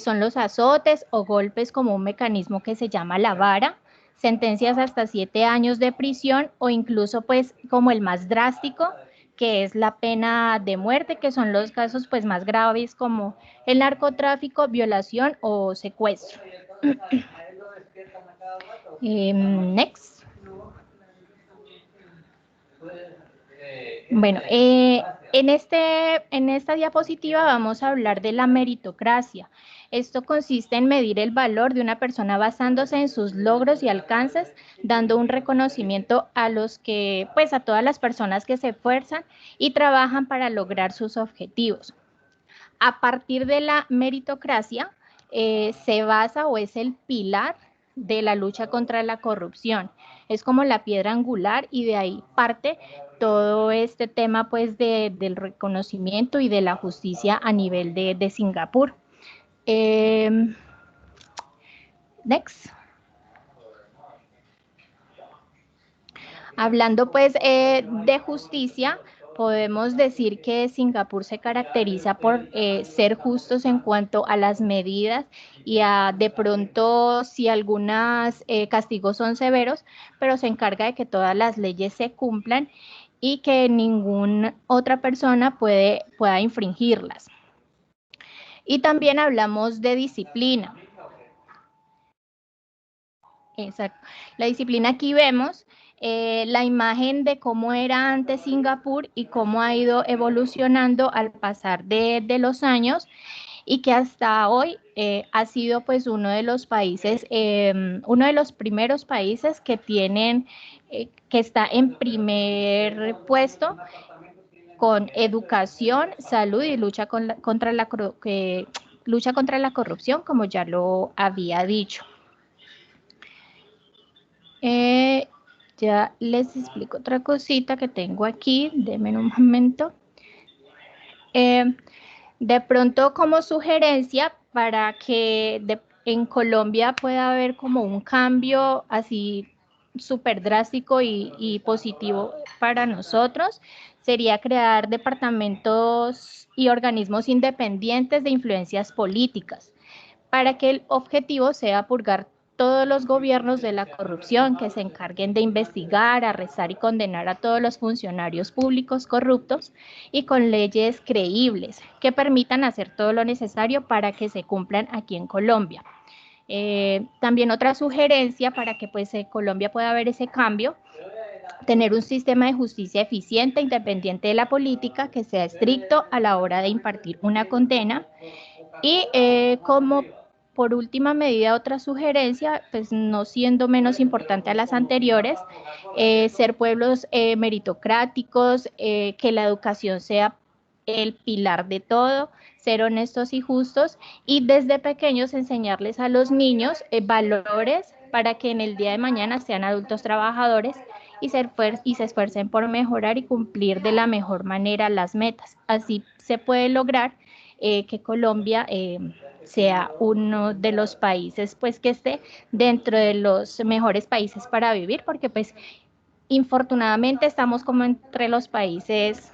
son los azotes o golpes como un mecanismo que se llama la vara, sentencias hasta 7 años de prisión o incluso pues como el más drástico, que es la pena de muerte, que son los casos pues más graves como el narcotráfico, violación o secuestro. Next. Bueno, en esta diapositiva vamos a hablar de la meritocracia. Esto consiste en medir el valor de una persona basándose en sus logros y alcances, dando un reconocimiento a todas las personas que se esfuerzan y trabajan para lograr sus objetivos. A partir de la meritocracia se basa o es el pilar de la lucha contra la corrupción. Es como la piedra angular y de ahí parte todo este tema pues del reconocimiento y de la justicia a nivel de Singapur. Next. Hablando pues de justicia, podemos decir que Singapur se caracteriza por ser justos en cuanto a las medidas y a de pronto si algunos castigos son severos, pero se encarga de que todas las leyes se cumplan y que ninguna otra persona pueda infringirlas. Y también hablamos de disciplina. Exacto. La disciplina, aquí vemos la imagen de cómo era antes Singapur y cómo ha ido evolucionando al pasar de los años, y que hasta hoy ha sido pues uno de los países, uno de los primeros países que tienen, que está en primer puesto con educación, salud y lucha contra la corrupción, como ya lo había dicho. Ya les explico otra cosita que tengo aquí, denme un momento. De pronto, como sugerencia para que en Colombia pueda haber como un cambio así súper drástico y positivo para nosotros, sería crear departamentos y organismos independientes de influencias políticas, para que el objetivo sea purgar todos los gobiernos de la corrupción, que se encarguen de investigar, arrestar y condenar a todos los funcionarios públicos corruptos, y con leyes creíbles que permitan hacer todo lo necesario para que se cumplan aquí en Colombia. También otra sugerencia para que pues Colombia pueda ver ese cambio: tener un sistema de justicia eficiente, independiente de la política, que sea estricto a la hora de impartir una condena. Y como por última medida, otra sugerencia, pues no siendo menos importante a las anteriores, ser pueblos meritocráticos, que la educación sea el pilar de todo, ser honestos y justos, y desde pequeños enseñarles a los niños valores para que en el día de mañana sean adultos trabajadores y se esfuercen por mejorar y cumplir de la mejor manera las metas. Así se puede lograr que Colombia sea uno de los países pues que esté dentro de los mejores países para vivir, porque pues infortunadamente estamos como entre los países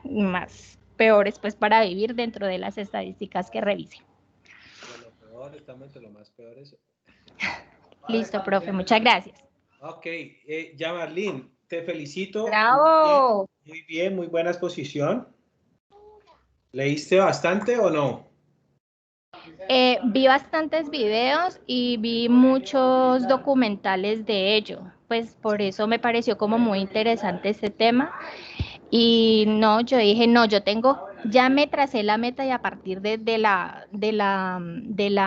más peores pues para vivir dentro de las estadísticas que revise. De lo peor, estamos entre los más peores. Listo, profe, muchas gracias. Ok, ya Marlene, te felicito. ¡Bravo! Muy bien, muy buena exposición. ¿Leíste bastante o no? Vi bastantes videos y vi muchos documentales de ello, pues por eso me pareció como muy interesante este tema. Y no, yo dije, no, ya me tracé la meta, y a partir de la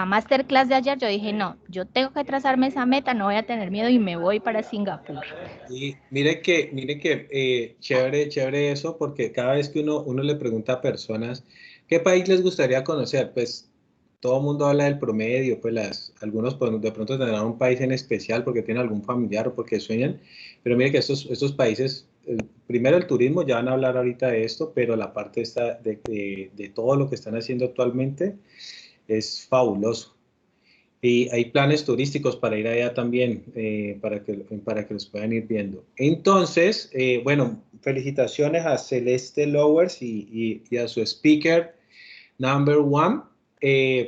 masterclass de ayer, yo dije, no, yo tengo que trazarme esa meta, no voy a tener miedo y me voy para Singapur. Y mire que chévere eso, porque cada vez que uno le pregunta a personas qué país les gustaría conocer, pues todo el mundo habla del promedio, pues algunos de pronto tendrán un país en especial porque tienen algún familiar o porque sueñan, pero mire que estos países, primero el turismo, ya van a hablar ahorita de esto, pero la parte esta de todo lo que están haciendo actualmente es fabuloso. Y hay planes turísticos para ir allá también, para que los puedan ir viendo. Entonces, bueno, felicitaciones a Celeste Lowers y a su speaker number one,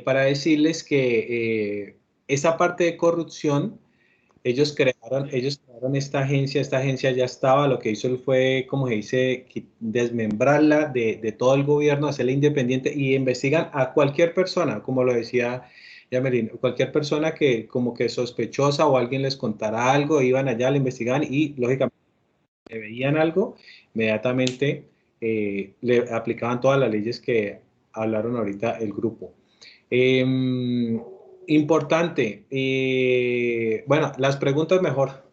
para decirles que esa parte de corrupción, ellos crearon esta agencia ya estaba, lo que hizo él fue, como se dice, desmembrarla de todo el gobierno, hacerla independiente, y investigan a cualquier persona, como lo decía Yamelin, cualquier persona que como que sospechosa o alguien les contara algo, iban allá, le investigaban y lógicamente le veían algo, inmediatamente le aplicaban todas las leyes que hablaron ahorita el grupo. Importante, bueno, las preguntas mejor.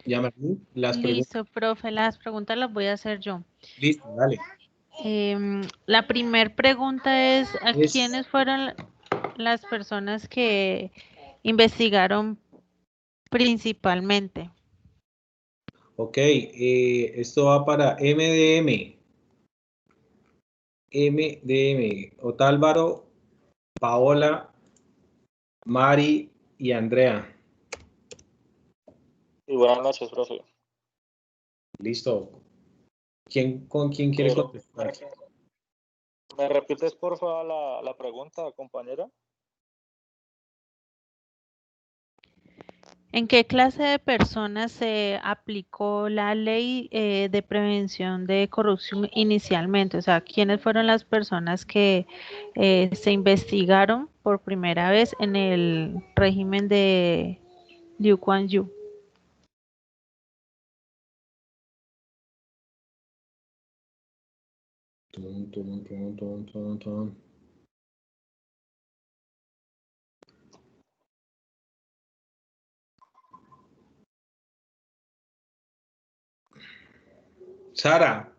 Yamelin, las preguntas. Listo, profe, las preguntas las voy a hacer yo. Listo, dale. La primera pregunta es, ¿a quiénes fueron? las personas que investigaron principalmente? Ok, esto va para MDM. MDM. Otálvaro, Paola, Mari y Andrea. Y buenas noches, profe. Listo. ¿Con quién quieres contestar? ¿Me repites, por favor, la pregunta, compañera? ¿En qué clase de personas se aplicó la ley de prevención de corrupción inicialmente? O sea, ¿quiénes fueron las personas que se investigaron por primera vez en el régimen de Liu Kuan Yew? Sara.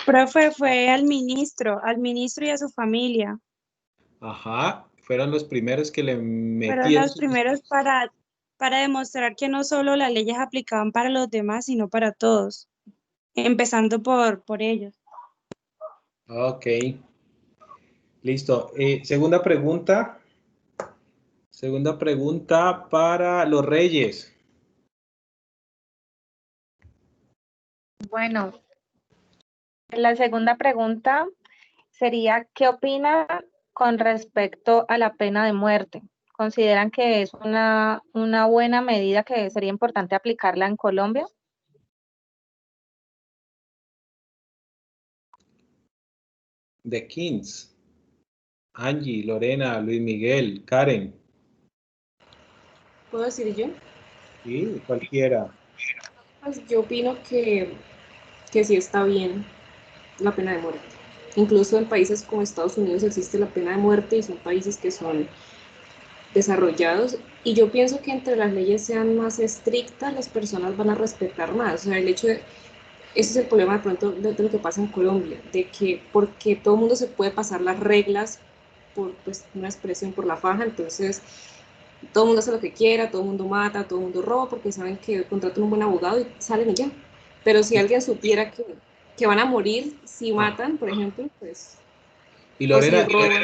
Profe, fue al ministro y a su familia. Ajá, fueron los primeros que le Fueron metieron. los primeros para demostrar que no solo las leyes aplicaban para los demás, sino para todos, empezando por ellos. Ok. Listo. Segunda pregunta. Segunda pregunta para los reyes. Bueno, la segunda pregunta sería, ¿qué opina con respecto a la pena de muerte? ¿Consideran que es una buena medida que sería importante aplicarla en Colombia? The Kings. Angie, Lorena, Luis Miguel, Karen. ¿Puedo decir yo? Sí, cualquiera. Pues yo opino que sí está bien la pena de muerte. Incluso en países como Estados Unidos existe la pena de muerte y son países que son desarrollados, y yo pienso que entre las leyes sean más estrictas, las personas van a respetar más. O sea, el hecho de, ese es el problema de pronto de lo que pasa en Colombia, de que porque todo el mundo se puede pasar las reglas por pues, una expresión, por la faja, entonces todo el mundo hace lo que quiera, todo el mundo mata, todo el mundo roba, porque saben que contratan un buen abogado y salen y ya. Pero si alguien supiera que van a morir si matan, por ejemplo, pues... Y o si Lorena, roban.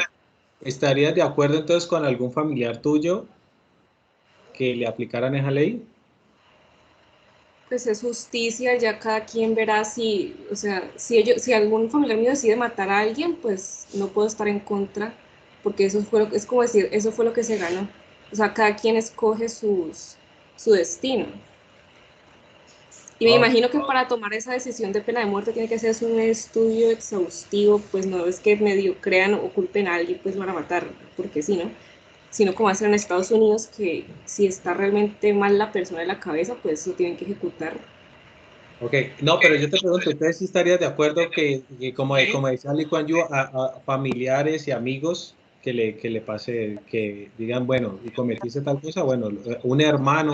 ¿estarías de acuerdo entonces con algún familiar tuyo que le aplicaran esa ley? Pues es justicia, ya cada quien verá si, o sea, si algún familiar mío decide matar a alguien, pues no puedo estar en contra, porque eso fue es como decir, eso fue lo que se ganó. O sea, cada quien escoge su destino. Y me imagino que para tomar esa decisión de pena de muerte tiene que hacerse un estudio exhaustivo, pues no es que medio crean o culpen a alguien, pues van a matar, porque sí, ¿no? Sino como hacen en Estados Unidos, que si está realmente mal la persona de la cabeza, pues lo tienen que ejecutar. Ok, no, pero yo te pregunto, ¿ustedes sí estarían de acuerdo que como decía Lee Kuan Yew, a familiares y amigos que le pase, que digan, bueno, y cometiste tal cosa, bueno, un hermano,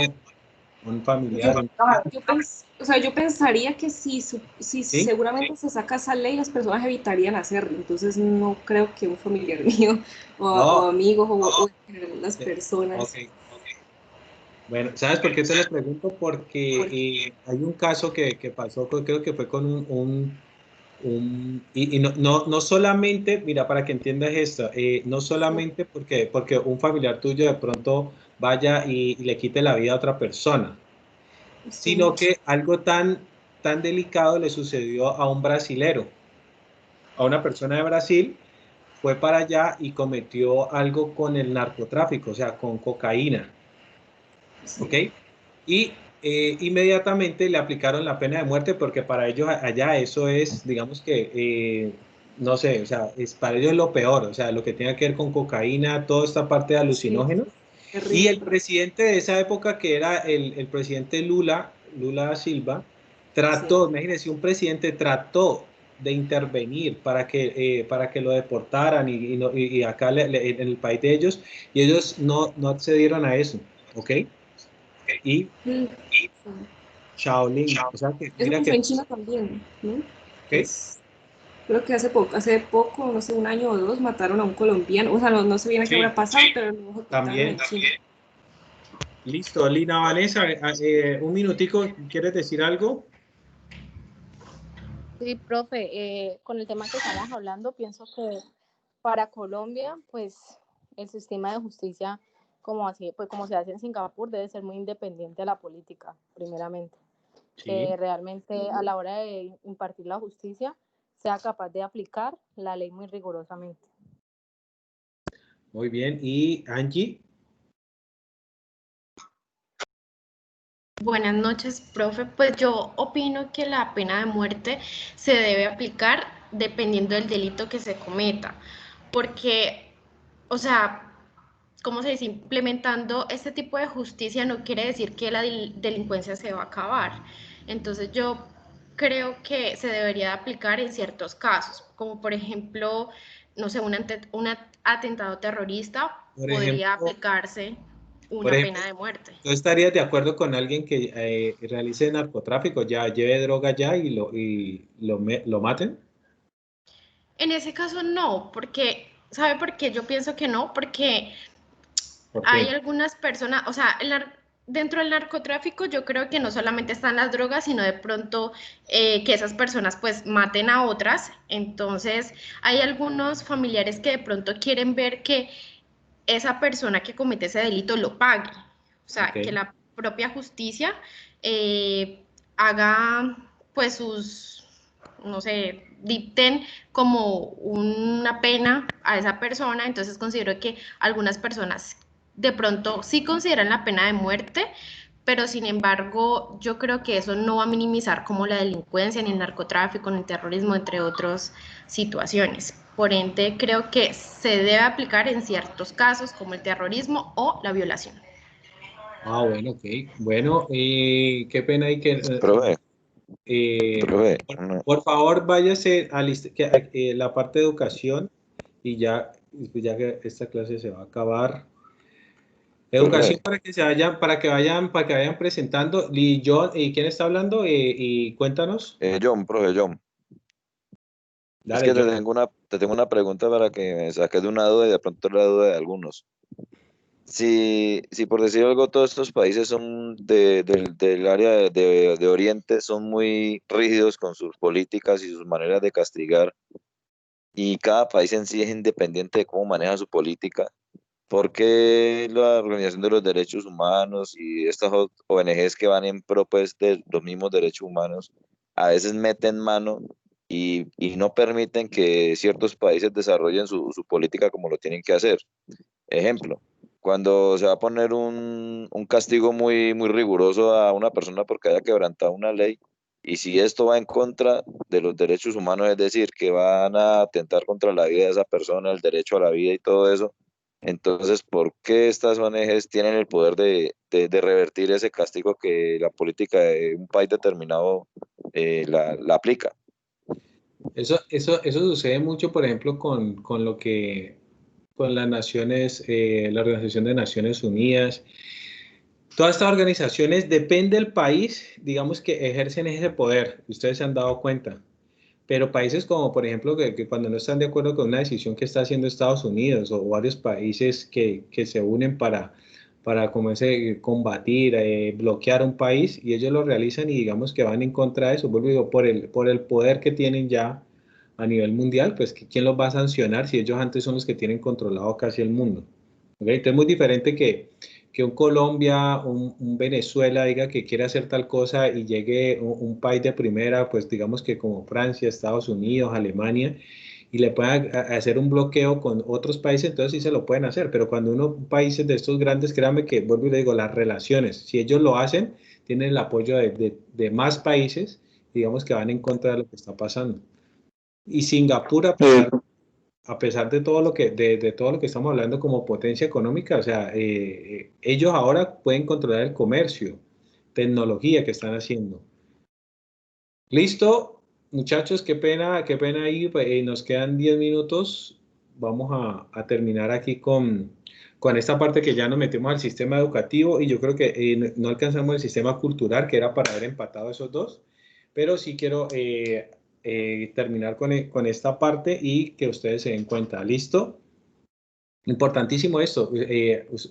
un familiar, Yo pensaría que si ¿sí? seguramente se saca esa ley, las personas evitarían hacerlo. Entonces no creo que un familiar mío o amigos o las personas. Okay. Bueno, ¿sabes por qué te lo pregunto? Porque hay un caso que pasó, creo que fue con y no solamente, mira, para que entiendas esto, no solamente porque un familiar tuyo de pronto vaya y le quite la vida a otra persona, sino que algo tan delicado le sucedió a un brasilero, a una persona de Brasil, fue para allá y cometió algo con el narcotráfico, o sea, con cocaína, ¿ok? Y inmediatamente le aplicaron la pena de muerte porque para ellos allá eso es, digamos que, no sé, o sea, para ellos es lo peor, o sea, lo que tenga que ver con cocaína, toda esta parte de alucinógenos. Y el presidente de esa época, que era el presidente Lula da Silva, trató, imagínense, un presidente trató de intervenir para que lo deportaran y acá en el país de ellos, y ellos no accedieron a eso, ¿ok? Y Shaolin, o sea que Eso mira pasó que... en China también, ¿no? ¿Qué? Creo que hace poco, no sé, un año o dos, mataron a un colombiano. O sea, no sé bien a qué habrá pasado, pero lo ejecutaron También. en Chile. Listo, Lina Vanessa, un minutico, ¿quieres decir algo? Sí, profe, con el tema que estamos hablando, pienso que para Colombia, pues el sistema de justicia, como se hace en Singapur, debe ser muy independiente de la política, primeramente. Sí. Que realmente a la hora de impartir la justicia sea capaz de aplicar la ley muy rigurosamente. Muy bien, ¿y Angie? Buenas noches, profe. Pues yo opino que la pena de muerte se debe aplicar dependiendo del delito que se cometa, porque, o sea, ¿cómo se dice? Implementando este tipo de justicia no quiere decir que la delincuencia se va a acabar. Entonces yo creo que se debería aplicar en ciertos casos, como por ejemplo, no sé, un atentado terrorista, podría aplicarse una pena de muerte. ¿Tú estarías de acuerdo con alguien que realice narcotráfico, ya lleve droga ya y lo maten? En ese caso no, porque, ¿sabe por qué yo pienso que no? Porque hay algunas personas, o sea, dentro del narcotráfico yo creo que no solamente están las drogas, sino de pronto que esas personas pues maten a otras. Entonces hay algunos familiares que de pronto quieren ver que esa persona que comete ese delito lo pague. O sea, que la propia justicia haga pues no sé, dicten como una pena a esa persona. Entonces considero que algunas personas de pronto sí consideran la pena de muerte, pero sin embargo yo creo que eso no va a minimizar como la delincuencia, ni el narcotráfico, ni el terrorismo, entre otras situaciones. Por ende, creo que se debe aplicar en ciertos casos como el terrorismo o la violación. Ah, bueno, ok. Bueno, qué pena hay que... Profe, por favor, váyase a la parte de educación y ya que esta clase se va a acabar. Educación para que vayan presentando. ¿Y quién está hablando? Y cuéntanos. John, profe, John. Dale, es que John. te tengo una pregunta para que me saques de una duda y de pronto la duda de algunos. Si por decir algo, todos estos países son del área de Oriente, son muy rígidos con sus políticas y sus maneras de castigar, y cada país en sí es independiente de cómo maneja su política, ¿por qué la Organización de los Derechos Humanos y estas ONGs que van en pro pues, de los mismos derechos humanos a veces meten mano y no permiten que ciertos países desarrollen su política como lo tienen que hacer? Ejemplo, cuando se va a poner un castigo muy, muy riguroso a una persona porque haya quebrantado una ley, y si esto va en contra de los derechos humanos, es decir, que van a atentar contra la vida de esa persona, el derecho a la vida y todo eso, entonces, ¿por qué estas ONGs tienen el poder de revertir ese castigo que la política de un país determinado la aplica? Eso sucede mucho, por ejemplo, con las naciones, la Organización de Naciones Unidas. Todas estas organizaciones, depende del país, digamos que ejercen ese poder. Ustedes se han dado cuenta. Pero países como, por ejemplo, que cuando no están de acuerdo con una decisión que está haciendo Estados Unidos o varios países que se unen para como combatir, bloquear un país, y ellos lo realizan y digamos que van en contra de eso, vuelvo y digo, por el poder que tienen ya a nivel mundial, pues ¿quién los va a sancionar si ellos antes son los que tienen controlado casi el mundo? ¿Okay? Entonces es muy diferente que un Colombia, un Venezuela diga que quiere hacer tal cosa y llegue un país de primera, pues digamos que como Francia, Estados Unidos, Alemania, y le puedan hacer un bloqueo con otros países, entonces sí se lo pueden hacer, pero cuando países de estos grandes, créanme que, vuelvo y le digo, las relaciones, si ellos lo hacen, tienen el apoyo de más países, digamos que van en contra de lo que está pasando. Y Singapur, a pesar de todo lo de todo lo que estamos hablando como potencia económica, o sea, ellos ahora pueden controlar el comercio, tecnología que están haciendo. Listo, muchachos, qué pena ahí, nos quedan 10 minutos. Vamos a terminar aquí con esta parte que ya nos metimos al sistema educativo y yo creo que no alcanzamos el sistema cultural, que era para haber empatado esos dos, pero sí quiero terminar con esta parte y que ustedes se den cuenta. ¿Listo? Importantísimo esto.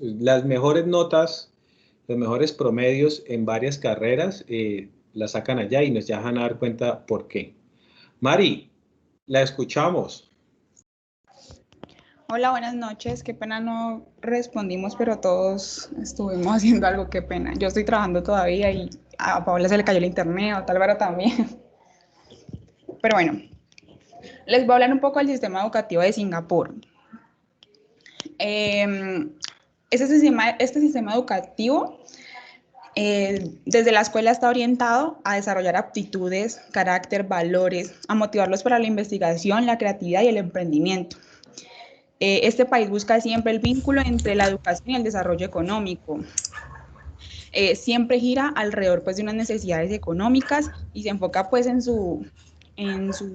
Las mejores notas, los mejores promedios en varias carreras las sacan allá y nos dejan a dar cuenta por qué. Mari, la escuchamos. Hola, buenas noches. Qué pena no respondimos, pero todos estuvimos haciendo algo, qué pena. Yo estoy trabajando todavía y a Paola se le cayó el internet, a Tálvaro también. Pero bueno, les voy a hablar un poco del sistema educativo de Singapur. Este sistema educativo desde la escuela está orientado a desarrollar aptitudes, carácter, valores, a motivarlos para la investigación, la creatividad y el emprendimiento. Este país busca siempre el vínculo entre la educación y el desarrollo económico. Siempre gira alrededor pues, de unas necesidades económicas y se enfoca pues, en su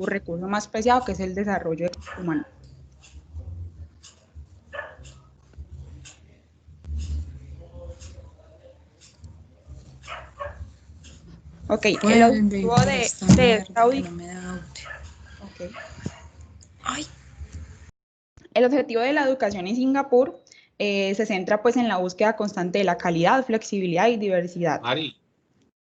recurso más preciado, que es el desarrollo humano. Ok, el objetivo de esta El objetivo de la educación en Singapur se centra pues en la búsqueda constante de la calidad, flexibilidad y diversidad. Mari,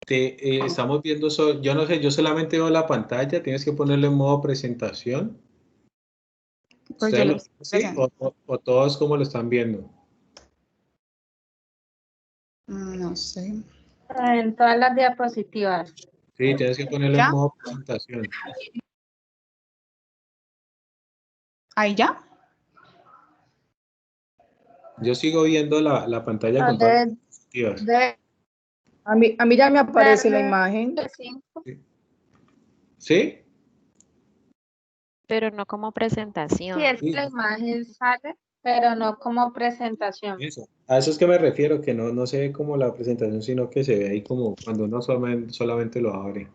estamos viendo, yo no sé, yo solamente veo la pantalla, tienes que ponerle en modo presentación. Pues ¿Sí? ¿O todos cómo lo están viendo? No sé. En todas las diapositivas. Sí, tienes que ponerle en modo presentación. ¿Ahí ya? Yo sigo viendo la pantalla con todas las diapositivas. A mí ya me aparece la imagen. ¿Sí? Pero no como presentación. Sí, es que la imagen sale, pero no como presentación. Eso. A eso es que me refiero, que no se ve como la presentación, sino que se ve ahí como cuando uno solamente lo abre.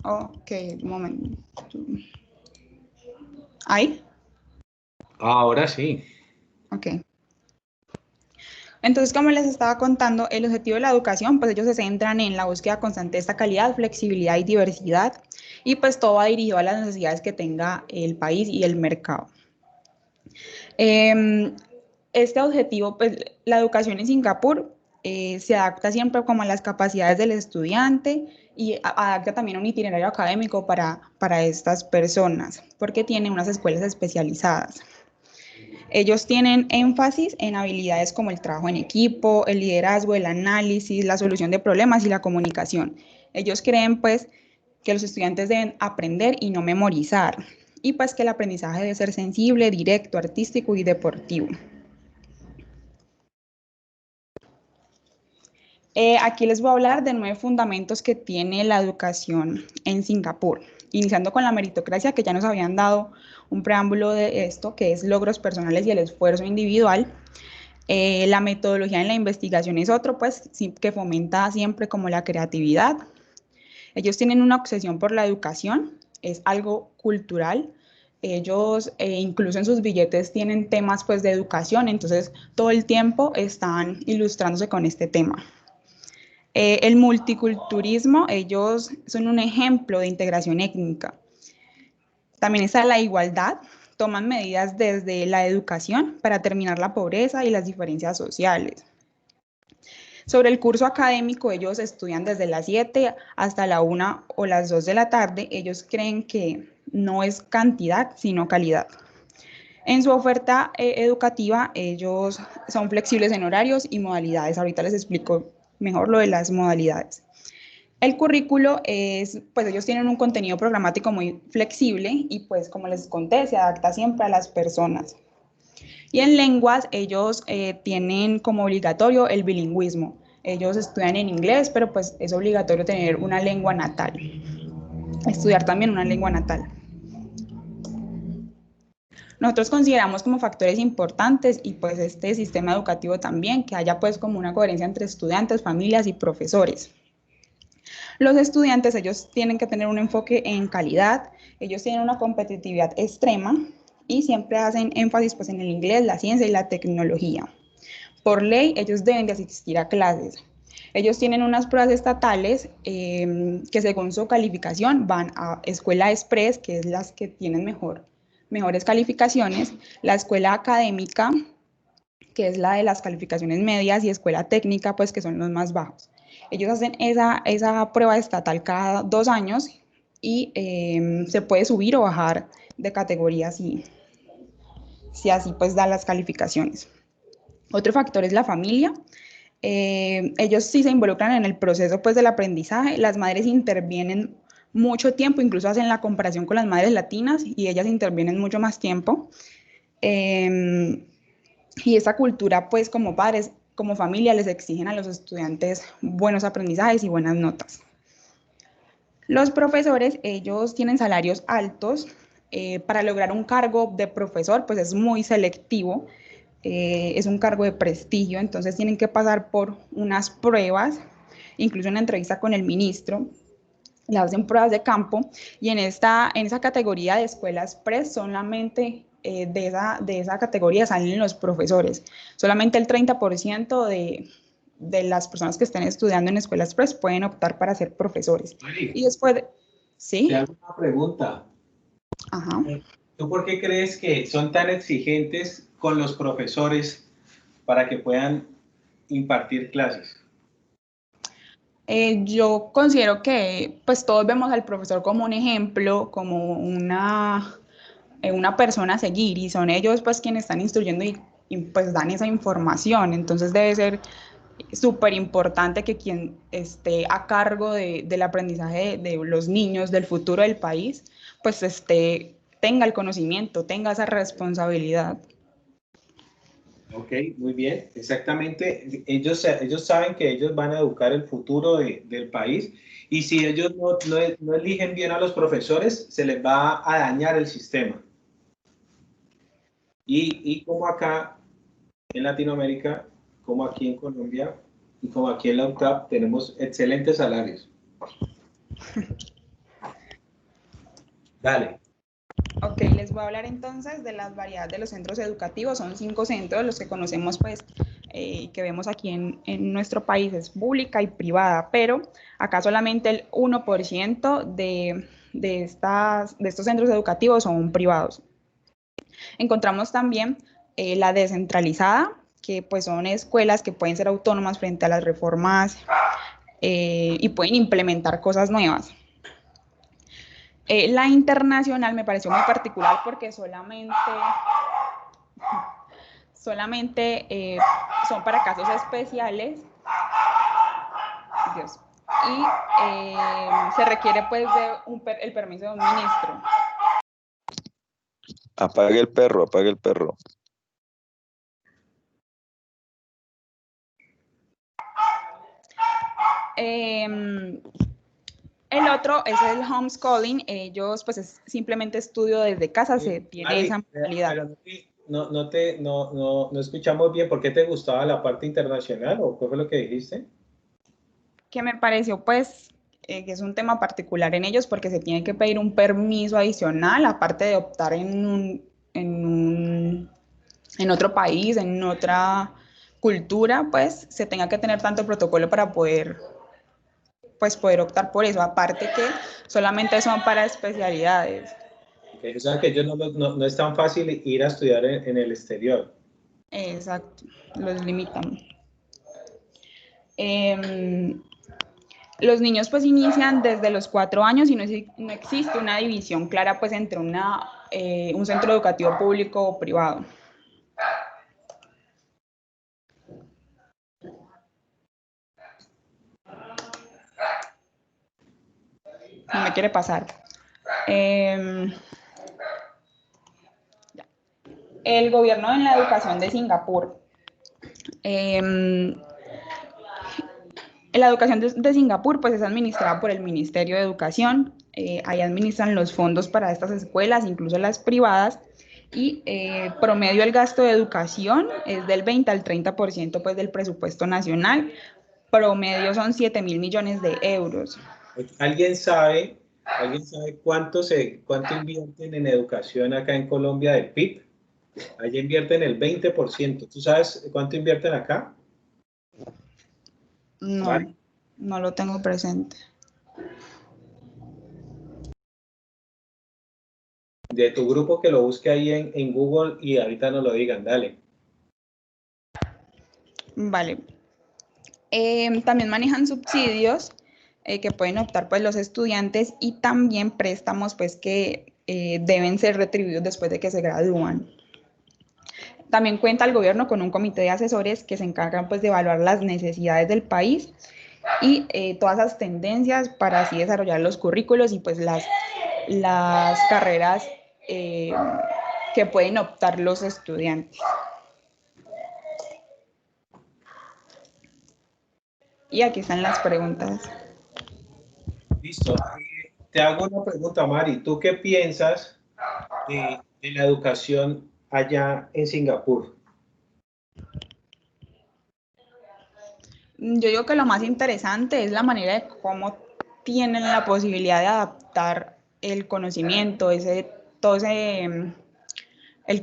Ok, un momento. ¿Ahí? Ahora sí. Ok. Entonces, como les estaba contando, el objetivo de la educación, pues ellos se centran en la búsqueda constante de esta calidad, flexibilidad y diversidad, y pues todo va dirigido a las necesidades que tenga el país y el mercado. Este objetivo, pues la educación en Singapur se adapta siempre como a las capacidades del estudiante y adapta también un itinerario académico para estas personas, porque tiene unas escuelas especializadas. Ellos tienen énfasis en habilidades como el trabajo en equipo, el liderazgo, el análisis, la solución de problemas y la comunicación. Ellos creen pues que los estudiantes deben aprender y no memorizar, y pues que el aprendizaje debe ser sensible, directo, artístico y deportivo. Aquí les voy a hablar de 9 fundamentos que tiene la educación en Singapur, iniciando con la meritocracia, que ya nos habían dado un preámbulo de esto, que es logros personales y el esfuerzo individual. La metodología en la investigación es otro, pues, que fomenta siempre como la creatividad. Ellos tienen una obsesión por la educación, es algo cultural. Ellos incluso en sus billetes tienen temas pues, de educación, entonces todo el tiempo están ilustrándose con este tema. El multiculturismo, ellos son un ejemplo de integración étnica. También está la igualdad, toman medidas desde la educación para terminar la pobreza y las diferencias sociales. Sobre el curso académico, ellos estudian desde las 7 hasta la 1 o las 2 de la tarde. Ellos creen que no es cantidad, sino calidad. En su oferta educativa, ellos son flexibles en horarios y modalidades. Ahorita les explico mejor lo de las modalidades. El currículo es, pues ellos tienen un contenido programático muy flexible y pues como les conté, se adapta siempre a las personas. Y en lenguas, ellos tienen como obligatorio el bilingüismo. Ellos estudian en inglés, pero pues es obligatorio tener una lengua natal. Estudiar también una lengua natal. Nosotros consideramos como factores importantes y pues este sistema educativo también, que haya pues como una coherencia entre estudiantes, familias y profesores. Los estudiantes, ellos tienen que tener un enfoque en calidad, ellos tienen una competitividad extrema y siempre hacen énfasis pues, en el inglés, la ciencia y la tecnología. Por ley, ellos deben de asistir a clases. Ellos tienen unas pruebas estatales que según su calificación van a escuela express, que es las que tienen mejores calificaciones, la escuela académica, que es la de las calificaciones medias, y escuela técnica, pues que son los más bajos. Ellos hacen esa prueba estatal cada 2 años y se puede subir o bajar de categoría si así pues da las calificaciones. Otro factor es la familia. Ellos sí se involucran en el proceso pues del aprendizaje. Las madres intervienen mucho tiempo, incluso hacen la comparación con las madres latinas y ellas intervienen mucho más tiempo. Y esa cultura pues como padres, como familia, les exigen a los estudiantes buenos aprendizajes y buenas notas. Los profesores, ellos tienen salarios altos. Para lograr un cargo de profesor pues es muy selectivo. Es un cargo de prestigio, entonces tienen que pasar por unas pruebas, incluso una entrevista con el ministro, le hacen pruebas de campo, y en esa categoría de escuelas express solamente de esa categoría salen los profesores. Solamente el 30% de las personas que estén estudiando en escuelas express pueden optar para ser profesores. Mari, Y después, ¿sí? te hago una pregunta. Ajá. ¿Tú por qué crees que son tan exigentes con los profesores para que puedan impartir clases? Yo considero que pues todos vemos al profesor como un ejemplo, como una persona a seguir, y son ellos pues quienes están instruyendo y pues dan esa información. Entonces debe ser súper importante que quien esté a cargo del aprendizaje de los niños, del futuro del país, pues tenga el conocimiento, tenga esa responsabilidad. Ok, muy bien, exactamente. Ellos saben que ellos van a educar el futuro del país, y si ellos no eligen bien a los profesores, se les va a dañar el sistema. Y como acá en Latinoamérica, como aquí en Colombia y como aquí en la UTAP, tenemos excelentes salarios. Dale. Ok, les voy a hablar entonces de las variedades de los centros educativos. Son 5 centros, los que conocemos pues, que vemos aquí en nuestro país es pública y privada, pero acá solamente el 1% de estos centros educativos son privados. Encontramos también la descentralizada, que pues son escuelas que pueden ser autónomas frente a las reformas y pueden implementar cosas nuevas. La internacional me pareció muy particular porque solamente son para casos especiales. Dios. Y se requiere pues el permiso de un ministro. Apague el perro, apague el perro. El otro es el homeschooling. Ellos pues es simplemente estudio desde casa, se tiene esa modalidad. No escuchamos bien. ¿Por qué te gustaba la parte internacional o qué fue lo que dijiste? Que me pareció pues que es un tema particular en ellos porque se tiene que pedir un permiso adicional, aparte de optar en otro país, en otra cultura, pues se tenga que tener tanto protocolo para poder optar por eso, aparte que solamente son para especialidades. Okay, o sea que ellos no es tan fácil ir a estudiar en el exterior. Exacto, los limitan. Los niños pues inician desde los 4 años y no existe una división clara pues entre un centro educativo público o privado. No me quiere pasar. El gobierno en la educación de Singapur. La educación de Singapur pues es administrada por el Ministerio de Educación. Ahí administran los fondos para estas escuelas, incluso las privadas, y promedio el gasto de educación es del 20 al 30% pues del presupuesto nacional. Promedio son 7.000 millones de euros. ¿Alguien sabe cuánto invierten en educación acá en Colombia del PIB? Allí invierten el 20%. ¿Tú sabes cuánto invierten acá? No, no lo tengo presente. De tu grupo que lo busque ahí en Google y ahorita nos lo digan, dale. Vale. También manejan subsidios que pueden optar pues los estudiantes y también préstamos pues que deben ser retribuidos después de que se gradúan. También cuenta el gobierno con un comité de asesores que se encargan pues de evaluar las necesidades del país y todas esas tendencias para así desarrollar los currículos y pues las carreras que pueden optar los estudiantes. Y aquí están las preguntas. Listo. Te hago una pregunta, Mari. ¿Tú qué piensas de la educación allá en Singapur? Yo digo que lo más interesante es la manera de cómo tienen la posibilidad de adaptar el conocimiento, el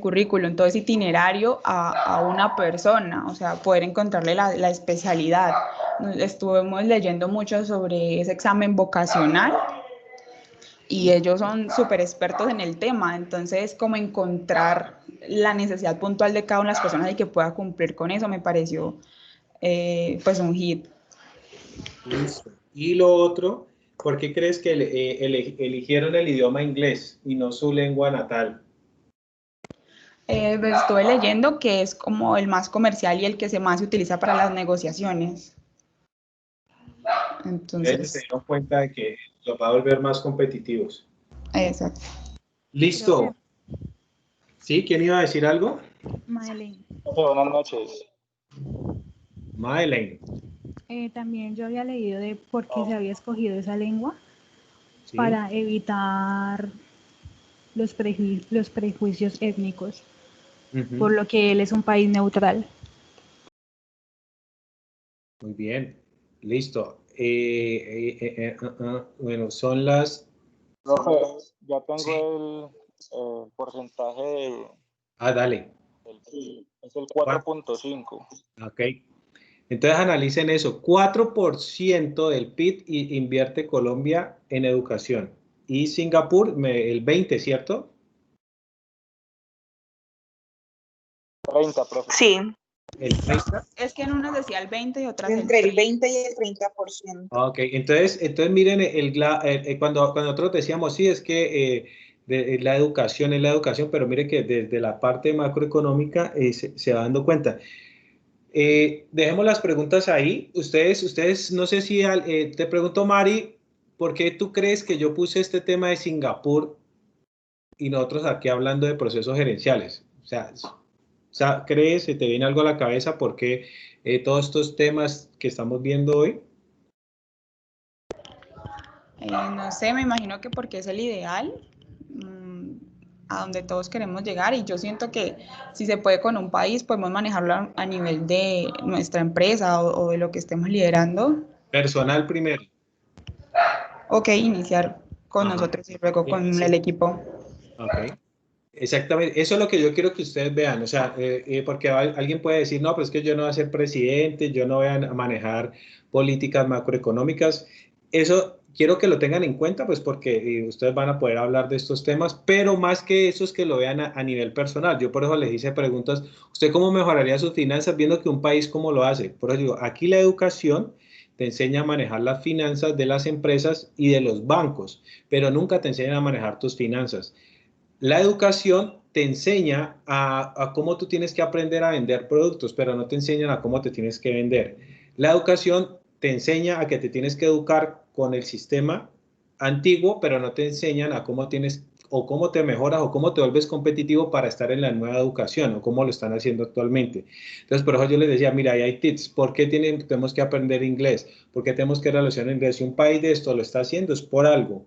currículum, todo ese itinerario a una persona, o sea, poder encontrarle la especialidad. Estuvimos leyendo mucho sobre ese examen vocacional y ellos son súper expertos en el tema, entonces como encontrar la necesidad puntual de cada una de las personas y que pueda cumplir con eso me pareció pues un hit. Listo. Y lo otro, ¿por qué crees que eligieron el idioma inglés y no su lengua natal? Pues estuve leyendo que es como el más comercial y el que más se utiliza para las negociaciones. Entonces, Ellos se dieron cuenta de que los va a volver más competitivos. Exacto. Listo. ¿Sí? ¿Quién iba a decir algo? Madeleine. Buenas noches. Madeleine. También yo había leído de por qué se había escogido esa lengua para evitar los prejuicios étnicos, por lo que él es un país neutral. Muy bien, listo. Bueno, son las... Profe, ya tengo el porcentaje de... dale. Es el 4.5. Ok. Entonces analicen eso. 4% del PIB invierte Colombia en educación. Y Singapur, el 20%, ¿cierto? 30, profe. Sí. ¿El 30%? Es que en unas decía el 20 y otras Entre el 20 y el 30%. Ok, entonces miren, cuando nosotros decíamos, sí, es que la educación es la educación, pero mire que desde la parte macroeconómica se va dando cuenta. Dejemos las preguntas ahí. Ustedes no sé si te pregunto, Mari, ¿por qué tú crees que yo puse este tema de Singapur y nosotros aquí hablando de procesos gerenciales? O sea, ¿crees, se te viene algo a la cabeza por qué todos estos temas que estamos viendo hoy? No sé, me imagino que porque es el ideal a donde todos queremos llegar y yo siento que si se puede con un país podemos manejarlo a nivel de nuestra empresa o de lo que estemos liderando. Personal primero. Ok, iniciar con nosotros y luego con el equipo. Ok. Exactamente, eso es lo que yo quiero que ustedes vean, o sea, porque alguien puede decir, no, pero es que yo no voy a ser presidente, yo no voy a manejar políticas macroeconómicas. Eso quiero que lo tengan en cuenta, pues porque ustedes van a poder hablar de estos temas, pero más que eso es que lo vean a nivel personal. Yo por eso les hice preguntas, ¿usted cómo mejoraría sus finanzas viendo que un país cómo lo hace? Por eso digo, aquí la educación te enseña a manejar las finanzas de las empresas y de los bancos, pero nunca te enseñan a manejar tus finanzas. La educación te enseña a cómo tú tienes que aprender a vender productos, pero no te enseñan a cómo te tienes que vender. La educación te enseña a que te tienes que educar con el sistema antiguo, pero no te enseñan a cómo tienes o cómo te mejoras o cómo te vuelves competitivo para estar en la nueva educación o cómo lo están haciendo actualmente. Entonces, por eso yo les decía, mira, ahí hay tips. ¿Por qué tenemos que aprender inglés? ¿Por qué tenemos que relacionar inglés? Si un país de esto lo está haciendo es por algo.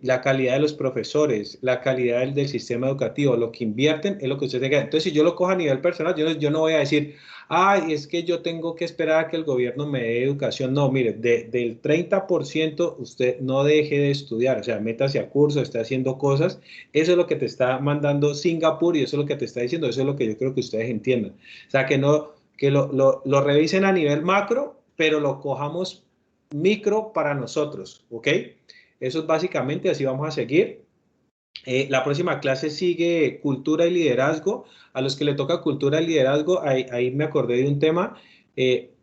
La calidad de los profesores, la calidad del sistema educativo, lo que invierten es lo que ustedes tengan. Entonces, si yo lo cojo a nivel personal, yo no voy a decir, ay, es que yo tengo que esperar a que el gobierno me dé educación. No, mire, del 30% usted no deje de estudiar, o sea, métase a cursos, esté haciendo cosas. Eso es lo que te está mandando Singapur y eso es lo que te está diciendo, eso es lo que yo creo que ustedes entiendan. O sea, que lo revisen a nivel macro pero lo cojamos micro para nosotros, ¿ok? Eso es básicamente, así vamos a seguir. La próxima clase sigue cultura y liderazgo. A los que le toca cultura y liderazgo, ahí me acordé de un tema.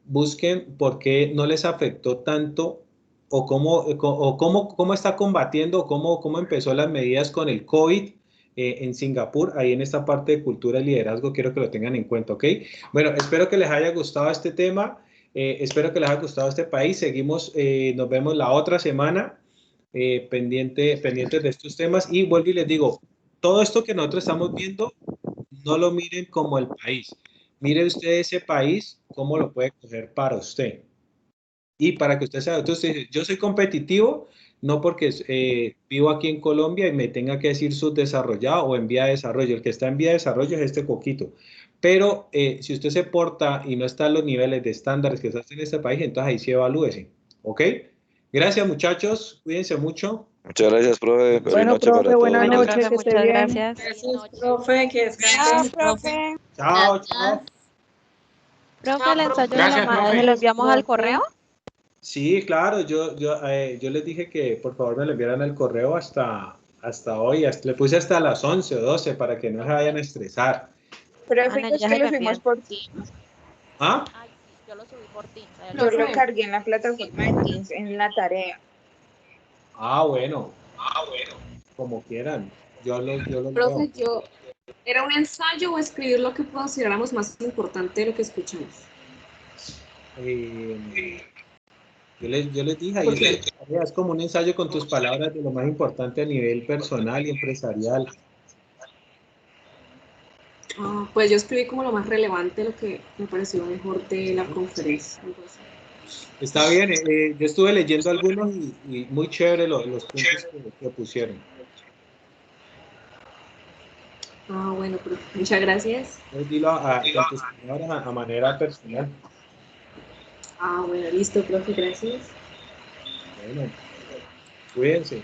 Busquen por qué no les afectó tanto o cómo está combatiendo, o cómo empezó las medidas con el COVID en Singapur. Ahí en esta parte de cultura y liderazgo quiero que lo tengan en cuenta, ¿ok? Bueno, espero que les haya gustado este tema. Espero que les haya gustado este país. Seguimos, nos vemos la otra semana. Pendientes de estos temas, y vuelvo y les digo, todo esto que nosotros estamos viendo, no lo miren como el país, mire usted ese país, cómo lo puede coger para usted, y para que usted sea, entonces yo soy competitivo, no porque vivo aquí en Colombia y me tenga que decir subdesarrollado o en vía de desarrollo. El que está en vía de desarrollo es este coquito, pero si usted se porta y no está en los niveles de estándares que se hacen en este país, entonces ahí sí evalúese, ¿ok? Gracias, muchachos. Cuídense mucho. Muchas gracias, profe. Feliz noche para todos. Buenas Bueno, noches, profe, que esté muchas bien. gracias. Gracias, profe, que Chao, descansen. profe. Chao, Gracias. chao. Profe, el ensayo de Gracias, la profe. ¿se lo enviamos al correo? Sí, claro, yo les dije que por favor me lo enviaran al correo hasta hoy. Le puse hasta las 11 o 12 para que no se vayan a estresar. Ah, no, Es ya que se lo lo subimos envié. por Teams. ¿Ah? Ay, sí, yo lo subí por Teams. Yo lo Profe, cargué en la plataforma de Teams, en la tarea. Ah, bueno, como quieran. Yo lo leo. profe, ¿era un ensayo o escribir lo que consideramos más importante de lo que escuchamos? Yo les dije, ahí Porque, está, es como un ensayo con tus palabras de lo más importante a nivel personal y empresarial. pues yo escribí como lo más relevante, lo que me pareció mejor de la conferencia. algo así. Está bien, yo estuve leyendo algunos y muy chévere los puntos que pusieron. Bueno, profe, muchas gracias. Entonces, dilo con tus palabras a manera personal. Bueno, listo, profe, gracias. Bueno, cuídense.